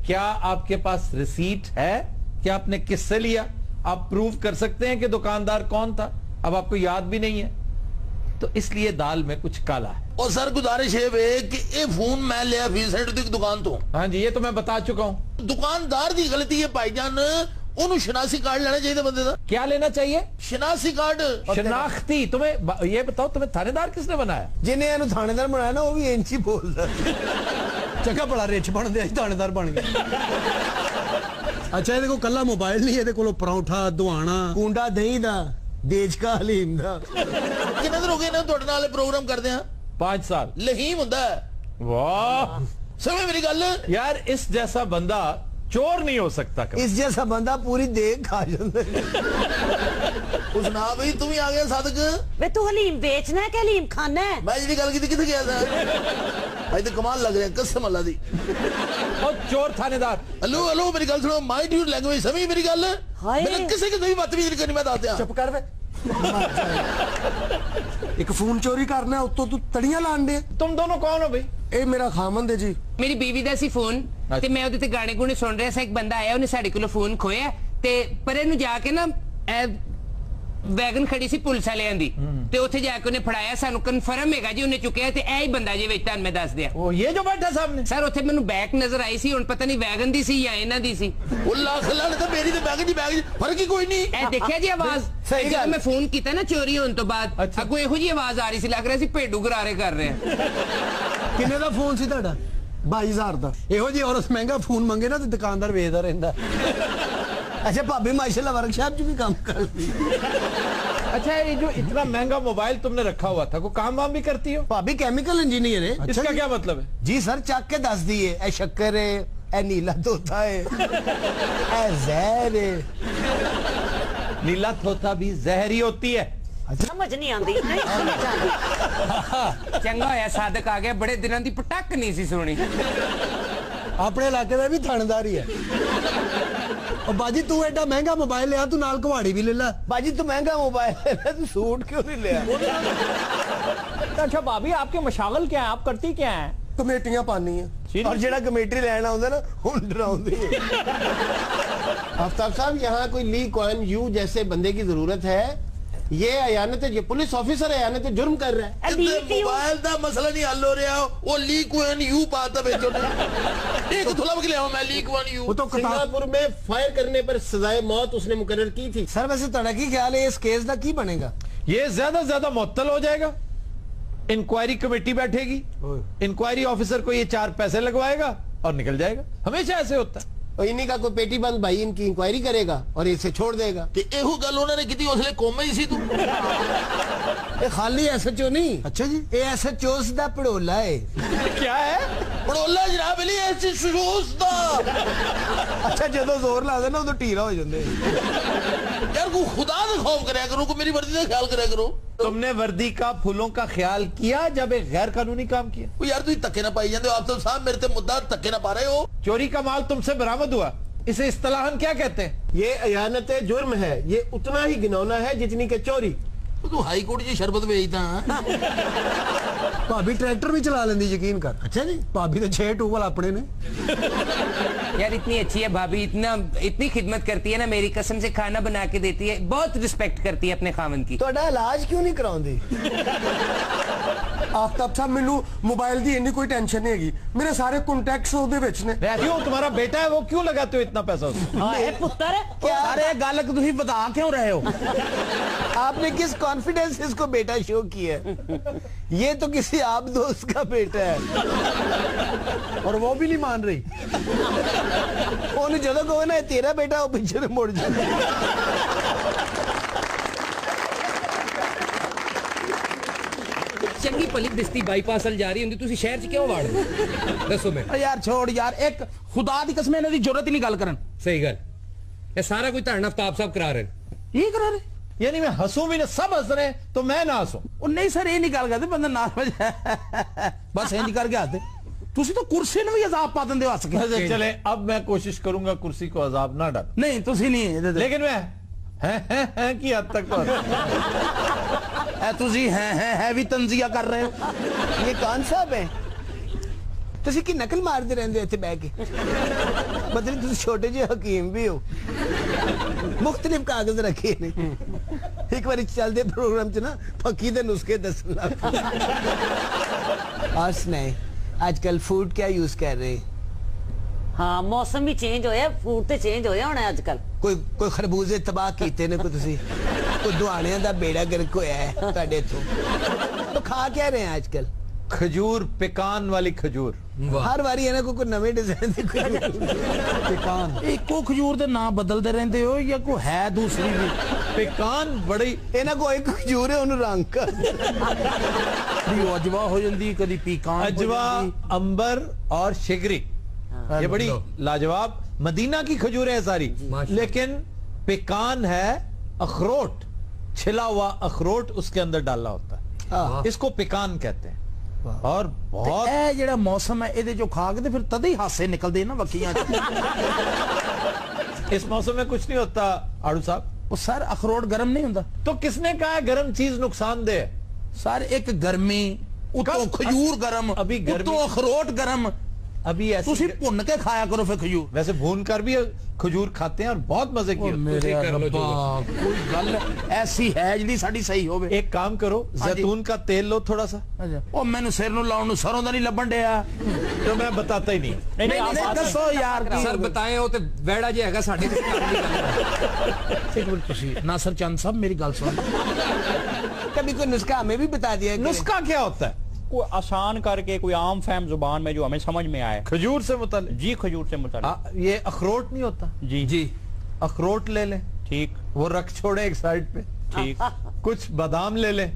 क्या आपके पास रिसीट है कि आपने किससे लिया? आप प्रूव कर सकते हैं कि दुकानदार कौन था? अब आपको याद भी नहीं है, तो इसलिए दाल में कुछ काला है। और सर गुजारिश है कि ये फोन मैं लिया हफीज सेंटर की दुकान तो। हाँ जी, ये तो मैं बता चुका हूं। दुकानदार की गलती है भाईजान, उन्होंने शनासी कार्ड लेना चाहिए बंदे का। क्या लेना चाहिए? शनासी कार्ड, शनाख्ती। तुम्हें ये बताओ, तुम्हें थानेदार किसने बनाया? जिन्हें इन्हें थानेदार बनाया ना, वो भी इंची बोलता। चंगा बड़ा रिच बन दिया, थानेदार बन गया। अच्छा, ये देखो कल्ला मोबाइल नहीं, ये देखो परौठा, दुआना, कुंडा दही दा, देज का हलीम दा। कितने दिन हो गए ना ਤੁਹਾਡੇ ਨਾਲ प्रोग्राम करते हैं? 5 साल। लहीम ਹੁੰਦਾ है। वाह, समझ मेरी गल यार, इस जैसा बंदा चोर नहीं हो सकता कभी। इस जैसा बंदा पूरी देग खा जाता है। उसना भाई तुम ही आ गया सादक। वे तू हलीम बेचना है कि हलीम खाना है? मैं जी गल की किथे गया था? भाई तो कमाल लग रहा है, कसम अल्लाह दी। और चोर थानेदार। हेलो हेलो, मेरी गल सुनो, माइंड यूर लैंग्वेज, समझ मेरी गल? मैंने किसी की कोई बात भी नहीं करनी, मैं बताते हैं। चुप कर वे। एक फोन चोरी करना उत्तों तू तड़ियां लान दे। तुम दोनों कौन हो भाई? ਇਹ ਮੇਰਾ ਖਾਮੰਦ ਹੈ ਜੀ। ਮੇਰੀ ਬੀਵੀ ਦਾ ਸੀ ਫੋਨ ਤੇ ਮੈਂ ਉਹਦੇ ਤੇ ਗਾਣੇ ਗੁਣੇ ਸੁਣ ਰਿਹਾ ਸੀ। ਇੱਕ ਬੰਦਾ ਆਇਆ, ਉਹਨੇ ਸਾਡੇ ਕੋਲੋਂ ਫੋਨ ਖੋਇਆ ਤੇ ਪਰੇ ਨੂੰ ਜਾ ਕੇ ਨਾ ਵੈਗਨ ਖੜੀ ਸੀ ਪੁਲਿਸ ਵਾਲਿਆਂ ਦੀ, ਤੇ ਉੱਥੇ ਜਾ ਕੇ ਉਹਨੇ ਫੜਾਇਆ। ਸਾਨੂੰ ਕਨਫਰਮ ਹੈਗਾ ਜੀ ਉਹਨੇ ਚੁੱਕਿਆ, ਤੇ ਇਹ ਹੀ ਬੰਦਾ ਜੀ ਵਿੱਚ ਤੁਹਾਨੂੰ ਮੈਂ ਦੱਸ ਦਿਆਂ। ਉਹ ਇਹ ਜੋ ਬੈਠਾ ਸਾਹਮਣੇ ਸਰ, ਉੱਥੇ ਮੈਨੂੰ ਬੈਕ ਨਜ਼ਰ ਆਈ ਸੀ, ਹੁਣ ਪਤਾ ਨਹੀਂ ਵੈਗਨ ਦੀ ਸੀ ਜਾਂ ਇਹਨਾਂ ਦੀ ਸੀ। ਉਹ ਲੱਖ ਲਾਣੇ ਤਾਂ ਮੇਰੀ ਤੇ ਵੈਗਨ ਦੀ ਬੈਗ ਫਰਕ ਹੀ ਕੋਈ ਨਹੀਂ। ਇਹ ਦੇਖਿਆ ਜੀ ਆਵਾਜ਼? ਸਹੀ ਗੱਲ। ਮੈਂ ਫੋਨ ਕੀਤਾ ਨਾ ਚੋਰੀ ਹੋਣ ਤੋਂ ਬਾਅਦ, ਅੱਗੋਂ ਇਹੋ ਜੀ ਆਵਾਜ਼ ਆ ਰਹੀ ਸੀ, ਲੱਗ ਰਿਹਾ ਸੀ ਭੇਡੂ ਗਰਾਰੇ ਕਰ ਰਹੇ ਆ। ਕਿੰਨੇ ਦਾ ਫੋਨ ਸੀ ਤੁਹਾਡਾ? 22,000 ਦਾ। ਇਹੋ ਜੀ ਔਰਤ ਮਹਿੰਗਾ ਫੋਨ ਮੰਗੇ ਨਾ ਤੇ ਦੁਕਾਨਦਾਰ ਵੇਚਦਾ ਰਹਿੰਦਾ। अच्छा भाभी माशाल्लाह वर्कशॉप भी काम करती। अच्छा, ये जो इतना महंगा मोबाइल तुमने रखा हुआ था, कोई काम वाम भी करती हो? भाभी केमिकल इंजीनियर है। अच्छा, इसका क्या मतलब है? जी सर, चक के दस दिए, ए शक्कर है, ए नीला तोता है, ए जहर है। नीला तोता भी जहरी होती है। समझ नहीं आती, नहीं समझ आती। चंगा होया सादक आ गया, बड़े दिनों की पटक नहीं सी सुनी। अपने इलाके का भी थानेदार ही है। और बाजी तू एडा महंगा मोबाइल लिया, तू नाल कुहाड़ी भी ले ला। बाजी तू महंगा मोबाइल ले, तू सूट क्यों नहीं लिया? अच्छा भाभी, आपके मशागल क्या है, आप करती क्या है? कमेटियां पानी है। और जेड़ा कमेटी लेना होता ना, हुन डराउंदी है। आफ्ताब साहब, यहाँ कोई ली कुआन यू जैसे बंदे की जरूरत है। ये अयानत, ये पुलिस ऑफिसर अयानत जुर्म कर रहा है। मोबाइल का मसला नहीं हल हो रहा, वो ली कुआन यू पाता बेचो ने। एक थोड़ा बक ले आओ, मैं ली कुआन यू। वो तो सिंगापुर में फायर करने पर सजाए मौत उसने मुकर्रर की थी। सर वैसे तड़ा की ख्याल है इस केस का की बनेगा? ये ज्यादा से ज्यादा मुअत्तल हो जाएगा। इंक्वायरी कमेटी बैठेगी, इंक्वायरी ऑफिसर को ये 4 पैसे लगवाएगा और निकल जाएगा। हमेशा ऐसे होता है। और इन्हीं का कोई पेटी बंद भाई इनकी इंक्वायरी करेगा और इसे छोड़ देगा। ते एहो गल उन्होंने की उसले कोमे ही सी तू। ये खाली एसएचओ नहीं। अच्छा जी, ये एसएचओ दा पड़ोला है। क्या है? पड़ोला जनाब अली ऐसी शुशूस्ता अच्छा ਜਦੋਂ ਜ਼ੋਰ ਲਾ ਦੇਣਾ ਉਦੋਂ ਢੀਲਾ ਹੋ ਜਾਂਦੇ यार को खुदा का खौफ कराया करो, को मेरी वर्दी का ख्याल कराया करो। तुमने वर्दी का फूलों का ख्याल किया जब एक गैर कानूनी काम किया? यार तुम धक्के ना पाई जाते हो, आप तो साहब मेरे से मुद्दा धक्के ना पा रहे हो। चोरी का माल तुमसे बरामद हुआ, इसे इस्तिलाहन क्या कहते हैं? ये अयानत जुर्म है, ये उतना ही घिनौना है जितनी के चोरी। तू हाई कोर्ट जी शरबत भेजता भाभी ट्रैक्टर भी चला लेंदी, यकीन कर। अच्छा जी, भाभी तो 6 ट्यूबल अपने ने। यार इतनी अच्छी है भाभी, इतनी खिदमत करती है ना, मेरी कसम से खाना बना के देती है, बहुत रिस्पेक्ट करती है अपने खामन की। तो इलाज क्यों नहीं कराउंदी? आफ्ताब साहब मैनू मोबाइल दी इन्नी कोई टेंशन नहीं हैगी, मेरे सारे कॉन्टैक्ट्स ਉਹਦੇ ਵਿੱਚ ਨੇ। क्यों तुम्हारा बेटा है वो क्यों लगाते हो इतना पैसा उसमें? हां पुत्र क्या अरे गल तुसी बता क्यों रहे हो? आपने किस कॉन्फिडेंस से इसको बेटा शो किया? ये तो किसी आप दोस्त का बेटा है और वो भी नहीं मान रही। ਉਹਨੂੰ ਜਦੋਂ ਕਹੋ ਨਾ तेरा बेटा वो पीछे से मुड़ जाता। चंगी भली दिसती बाईपास जा रही होंदी, तुसी शहर च क्यों वाड़दे? दसो मैं। यार छोड़ यार, एक खुदा दी कसम इन्हां दी जरूरत ही नहीं गल करन। सही गल, ये सारा कोई धरना आफ्ताब साहब करा रहे हैं। ये करा रहे? यानी मैं हंसूं भी ना, सब हंस रहे हैं तो मैं ना हंसूं? नहीं सर, ये नहीं गल करते, बंदा ना बस ये नहीं करके आते। तुसी तो कुर्सी ने भी अजाब पा देंदे हो हंस के। चले अब मैं कोशिश करूंगा कुर्सी को अजाब ना डाल। नहीं तुसी नहीं, लेकिन मैं हैं की हद तक तुसी हैं भी तंजिया कर रहे हो। ये कौन साहब है? तुसी की नकल मारते रहंदे इत्थे बैठ के, मतलब तुसी छोटे जे हकीम भी हो। मुख्तलिफ कागज रखे ने, एक बार चलते प्रोग्राम च ना फकी दे नुस्खे दसन लग। और सुनाए आजकल फूड क्या यूज कर रहे? हाँ मौसम भी चेंज होया, फूड ते चेंज होया होना आजकल। कोई खरबूजे तबाह कीते ने, कोई दुआनियां दा बेड़ा गर्क होया है तुहाडे इथों। तो खा क्या रहे हैं आजकल? खजूर, पेकान वाली खजूर। हर बारी है ना कोई नवे डिजाइन दी पेकान। एको खजूर दे नाम बदलते रहंदे हो या कोई है दूसरी भी? पेकान बड़ी इना कोई खजूर है उन्हें रंग कर कभी अजवा हो जाती, कभी पीकान। अजवा, अंबर और शिगरी, ये बड़ी लाजवाब मदीना की खजूर है सारी। लेकिन पेकान है अखरोट, छिला हुआ अखरोट उसके अंदर डाला होता है, इसको पेकान कहते हैं। और बहुत जेड़ा मौसम है ये जो खा के फिर तद ही हासे निकलते ना वकियां। इस मौसम में कुछ नहीं होता आड़ू साहब। वो सर अखरोट गर्म नहीं होता। तो किसने कहा गर्म चीज नुकसानदेह? सर एक गर्मी, उतो खजूर गर्म, अभी उतो अखरोट गर्म। अभी ऐसे भुन के खाया करो फिर खजूर। वैसे भून कर भी खजूर खाते हैं और बहुत मजे की कोई गल ऐसी है जी साड़ी सही हो। एक काम करो, जैतून का तेल लो थोड़ा सा। ओ मैंने सिर नु लाउन नु सरों दा नहीं लबन दिया, तो मैं बताता ही नहीं। नहीं दसो यार सर बताएं, वो तो वेड़ा जे हैगा साडे ते कर नहीं करना। एक मिनट तुसी नासर चंद साहब मेरी गल सुन, कभी कोई नुस्खा हमें भी बता दिया। नुस्खा क्या होता है? कोई आसान करके कोई आम फहम जुबान में जो हमें समझ में आए। खजूर से मुताल्लिक? जी खजूर से मुताल्लिक। ये अखरोट नहीं होता? जी जी अखरोट ले लें, ठीक, वो रख छोड़े एक साइड पे, ठीक। कुछ बादाम ले लें,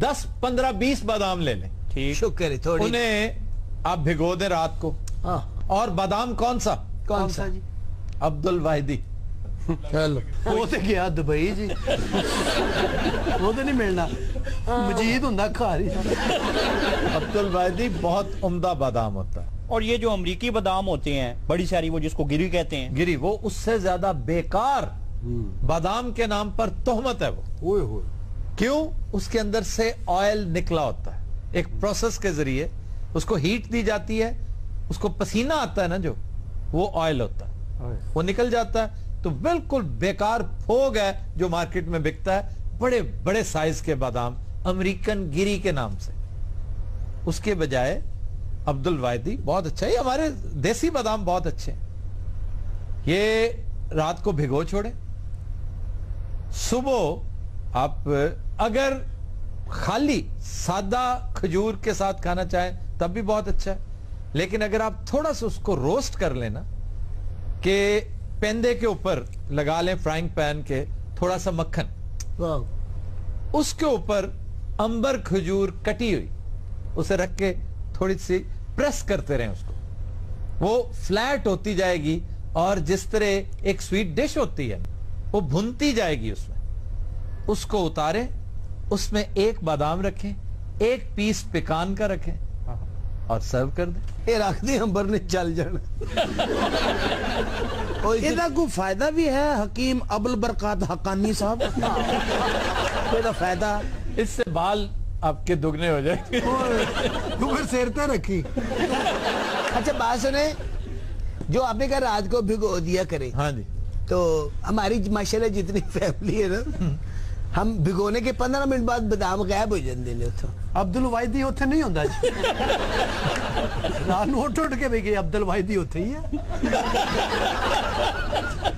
10 15 20 बादाम ले लें, ठीक। शुक्र है, थोड़ी उन्हें आप भिगो दें रात को। और बादाम कौन सा जी? अब्दुल वाहिदी। चलो वो तो गया दुबई जी, वो तो नहीं मिलना, मजीद हुंदा खारी। अब्दुल वाहिदी बहुत उम्दा बादाम होता है। और ये जो अमरीकी बादाम होते हैं बड़ी सारी, वो जिसको गिरी कहते हैं, गिरी, वो उससे ज्यादा बेकार बादाम के नाम पर तोहमत है वो। क्यों? उसके अंदर से ऑयल निकला होता है, एक प्रोसेस के जरिए उसको हीट दी जाती है, उसको पसीना आता है ना, जो वो ऑयल होता है, वो निकल जाता है। तो बिल्कुल बेकार फोग है जो मार्केट में बिकता है, बड़े बड़े साइज के बादाम अमेरिकन गिरी के नाम से। उसके बजाय अब्दुल वाहिदी बहुत अच्छा है। हमारे देसी बादाम बहुत अच्छे हैं। ये रात को भिगो छोड़े, सुबह आप अगर खाली सादा खजूर के साथ खाना चाहें तब भी बहुत अच्छा है। लेकिन अगर आप थोड़ा सा उसको रोस्ट कर लेना, कि पेंदे के ऊपर लगा लें, फ्राइंग पैन के, थोड़ा सा मक्खन, उसके ऊपर अंबर खजूर कटी हुई उसे रख के थोड़ी सी प्रेस करते रहें उसको, वो फ्लैट होती जाएगी और जिस तरह एक स्वीट डिश होती है वो भुनती जाएगी उसमें। उसको उतारें, उसमें एक बादाम रखें, एक पीस पेकान का रखें और सर्व कर दें। ये रख दी अंबर ने चल जाना। ਇਹਦਾ ਕੋਈ फायदा भी है हकीम अबुल बरकत हकानी साहब? कोई फायदा? इससे बाल आपके दुगने हो जाएंगे। तू फिर सिर पे रखी। अच्छा बात सुने, जो आपने कहा रात को भिगो दिया करे। हाँ जी। तो हमारी माशाल्लाह जितनी फैमिली है ना, हम भिगोने के 15 मिनट बाद बादाम गायब हो जाते हैं। तो अब्दुल वाहिदी उत्थे नहीं होता जी। रात ਨੂੰ ਉੱਠ ਕੇ ਵੇਖੇ ਅਬਦੁਲ ਵਾਹਿਦੀ ਉੱਥੇ ਹੀ ਹੈ।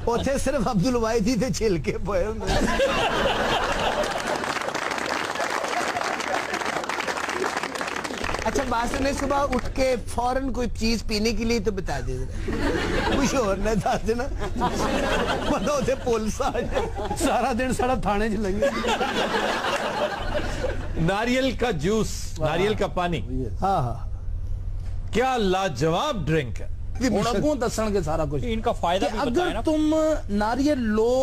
ਉੱਥੇ ਸਿਰਫ ਅਬਦੁਲ ਵਾਹਿਦੀ ਦੇ ਛਿਲਕੇ ਪਏ ਹੁੰਦੇ। अच्छा बात सुने, सुबह उठ के फौरन कोई चीज पीने के लिए तो बता दे, कुछ और ना बता देना, मतलब उसे पुलिस आ जाए। सारा दिन सारा थाने च लगे। नारियल का जूस, नारियल का पानी, हाँ हाँ, क्या लाजवाब ड्रिंक है। ਹੁਣ ਅੱਗੋਂ ਦੱਸਣਗੇ ਸਾਰਾ ਕੁਝ। इनका फायदा भी बताया अगर ना। तुम नारियल लो